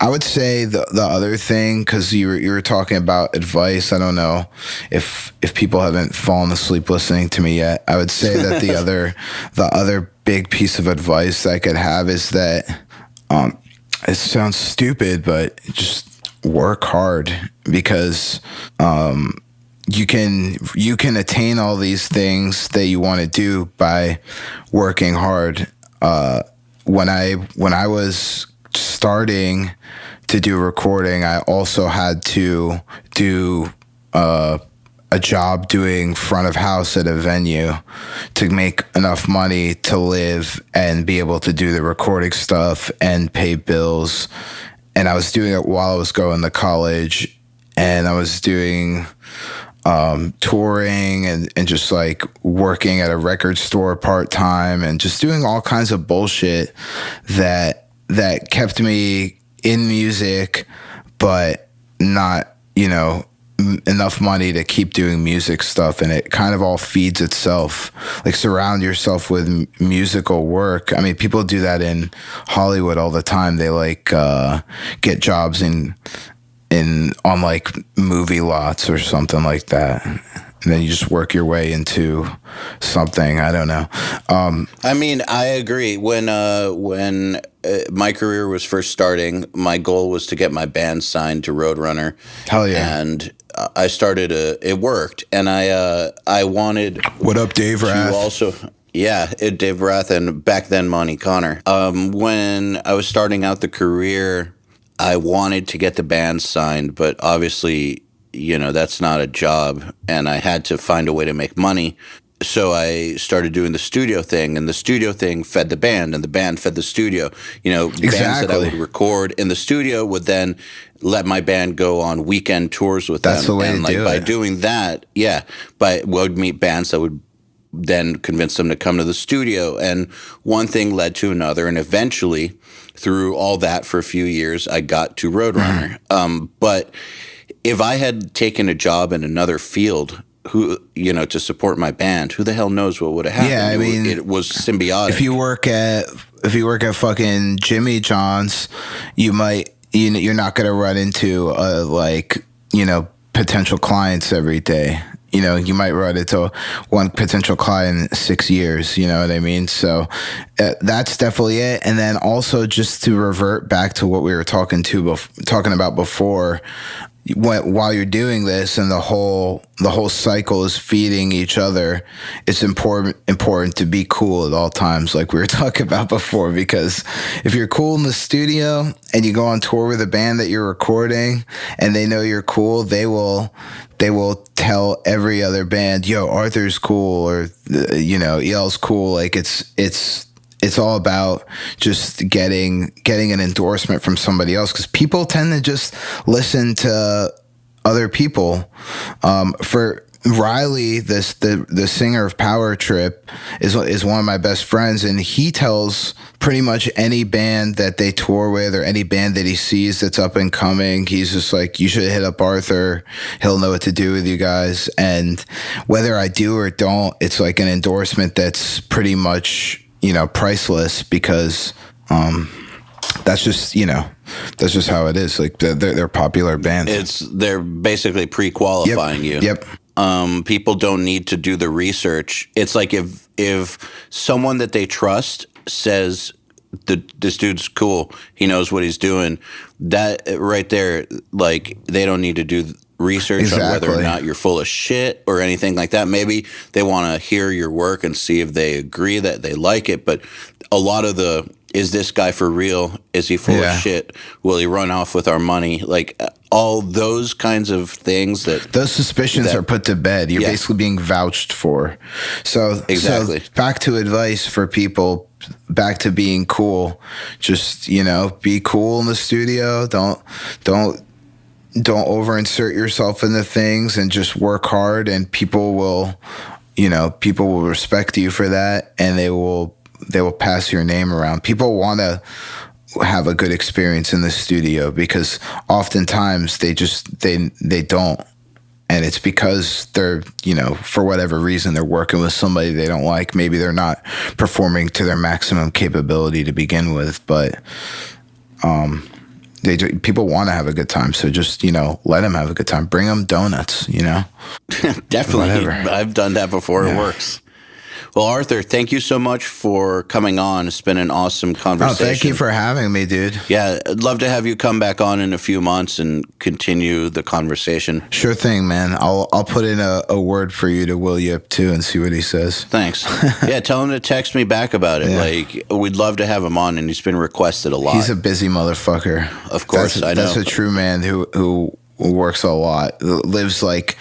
I would say the other thing, because you were talking about advice, I don't know if people haven't fallen asleep listening to me yet. I would say that the other big piece of advice I could have is that it sounds stupid, but just work hard, because you can attain all these things that you want to do by working hard. When I was starting to do recording, I also had to do a job doing front of house at a venue to make enough money to live and be able to do the recording stuff and pay bills. And I was doing it while I was going to college, and I was doing touring and just like working at a record store part-time and just doing all kinds of bullshit that kept me in music, but not, you know, enough money to keep doing music stuff. And it kind of all feeds itself. Like, surround yourself with musical work. I mean, people do that in Hollywood all the time. They like get jobs on like movie lots or something like that, and then you just work your way into something. I don't know. I mean, I agree. When my career was first starting, my goal was to get my band signed to Roadrunner. Hell yeah! And I started it worked, and I wanted. What up, Dave Rath? Also, yeah, Dave Rath, and back then Monty Connor. When I was starting out the career, I wanted to get the band signed, but obviously, you know, that's not a job, and I had to find a way to make money. So I started doing the studio thing, and the studio thing fed the band, and the band fed the studio. You know, bands that I would record in the studio would then let my band go on weekend tours with them. That's the way and to like do by it. doing that, would meet bands that would then convince them to come to the studio, and one thing led to another, and eventually, through all that for a few years, I got to Roadrunner. But if I had taken a job in another field, to support my band, who the hell knows what would have happened? Yeah, I mean, it was symbiotic. If you work at fucking Jimmy John's, you're not gonna run into potential clients every day. you know, you might run into one potential client in 6 years, you know what I mean? So that's definitely it. And then also just to revert back to what we were talking about before, while you're doing this and the whole cycle is feeding each other, it's important to be cool at all times, like we were talking about before, because if you're cool in the studio and you go on tour with a band that you're recording and they know you're cool, they will tell every other band, yo, Arthur's cool, or you know, EYAL's cool. Like it's all about just getting an endorsement from somebody else, because people tend to just listen to other people. For Riley, the singer of Power Trip is one of my best friends, and he tells pretty much any band that they tour with or any band that he sees that's up and coming, he's just like, you should hit up Arthur. He'll know what to do with you guys. And whether I do or don't, it's like an endorsement that's pretty much, you know, priceless, because that's just, you know, that's just how it is. Like they're popular bands. They're basically pre-qualifying you. Yep. People don't need to do the research. It's like if someone that they trust says this dude's cool, he knows what he's doing, that right there, like they don't need to do research on whether or not you're full of shit or anything like that. Maybe they want to hear your work and see if they agree that they like it, but a lot of is this guy for real? Is he full of shit? Will he run off with our money? Like all those kinds of things those suspicions are put to bed. You're basically being vouched for. So exactly. So back to advice for people, back to being cool. Just, you know, be cool in the studio. Don't over insert yourself into things, and just work hard, and people will respect you for that, and they will pass your name around. People want to have a good experience in the studio, because oftentimes they don't. And it's because they're, you know, for whatever reason, they're working with somebody they don't like. Maybe they're not performing to their maximum capability to begin with, but people want to have a good time. So just, you know, let them have a good time. Bring them donuts, you know? Definitely. Whatever. I've done that before. It works. Well, Arthur, thank you so much for coming on. It's been an awesome conversation. Oh, thank you for having me, dude. Yeah, I'd love to have you come back on in a few months and continue the conversation. Sure thing, man. I'll put in a word for you to Will Yip, too, and see what he says. Thanks. Yeah, tell him to text me back about it. Like, we'd love to have him on, and he's been requested a lot. He's a busy motherfucker. Of course, I know. That's a true man who works a lot. Lives like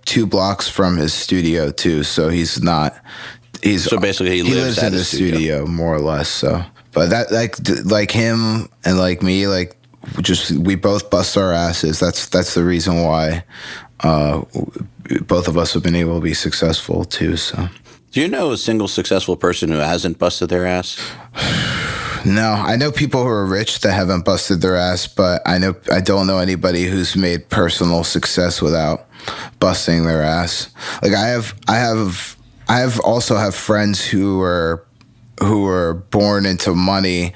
2 blocks from his studio too. So so basically he lives in the studio more or less. So, but that like him and like me, like we both bust our asses. That's the reason why both of us have been able to be successful too. So, do you know a single successful person who hasn't busted their ass? No, I know people who are rich that haven't busted their ass, but I don't know anybody who's made personal success without busting their ass. Like I also have friends who are born into money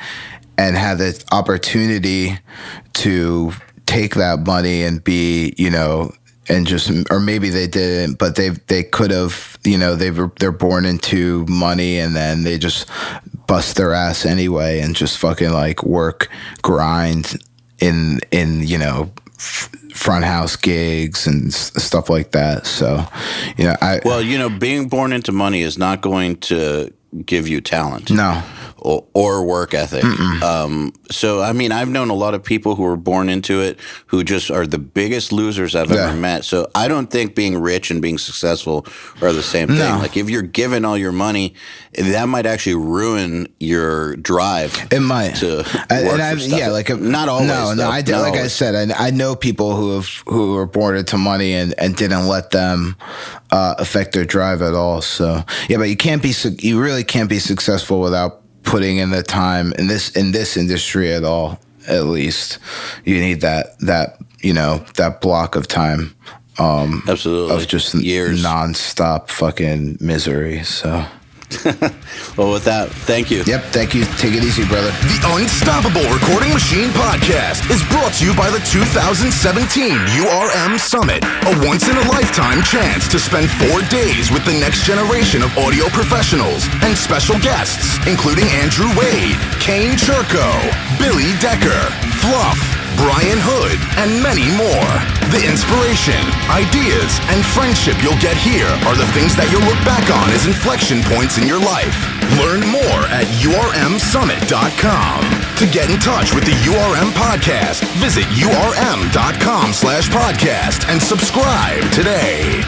and had the opportunity to take that money and be, you know, and just, or maybe they didn't, but they could have, you know, they're born into money, and then they just bust their ass anyway and just fucking like grind in you know, front house gigs and stuff like that. So, you know, being born into money is not going to give you talent. No. Or work ethic. So, I mean, I've known a lot of people who were born into it who just are the biggest losers I've ever met. So I don't think being rich and being successful are the same thing. No. Like if you're given all your money, that might actually ruin your drive. It might. To work for stuff. Not always. No. I said, I know people who were born into money and didn't let them affect their drive at all. So yeah, but you really can't be successful without putting in the time in this industry at all. At least you need that you know, that block of time. Absolutely. Of just years, nonstop fucking misery. So Well, with that, thank you. Yep, thank you. Take it easy, brother. The Unstoppable Recording Machine Podcast is brought to you by the 2017 URM Summit, a once-in-a-lifetime chance to spend 4 days with the next generation of audio professionals and special guests, including Andrew Wade, Kane Churko, Billy Decker, Fluff, Brian Hood, and many more. The inspiration, ideas, and friendship you'll get here are the things that you'll look back on as inflection points in your life. Learn more at urmsummit.com. To get in touch with the URM podcast, visit urm.com/podcast and subscribe today.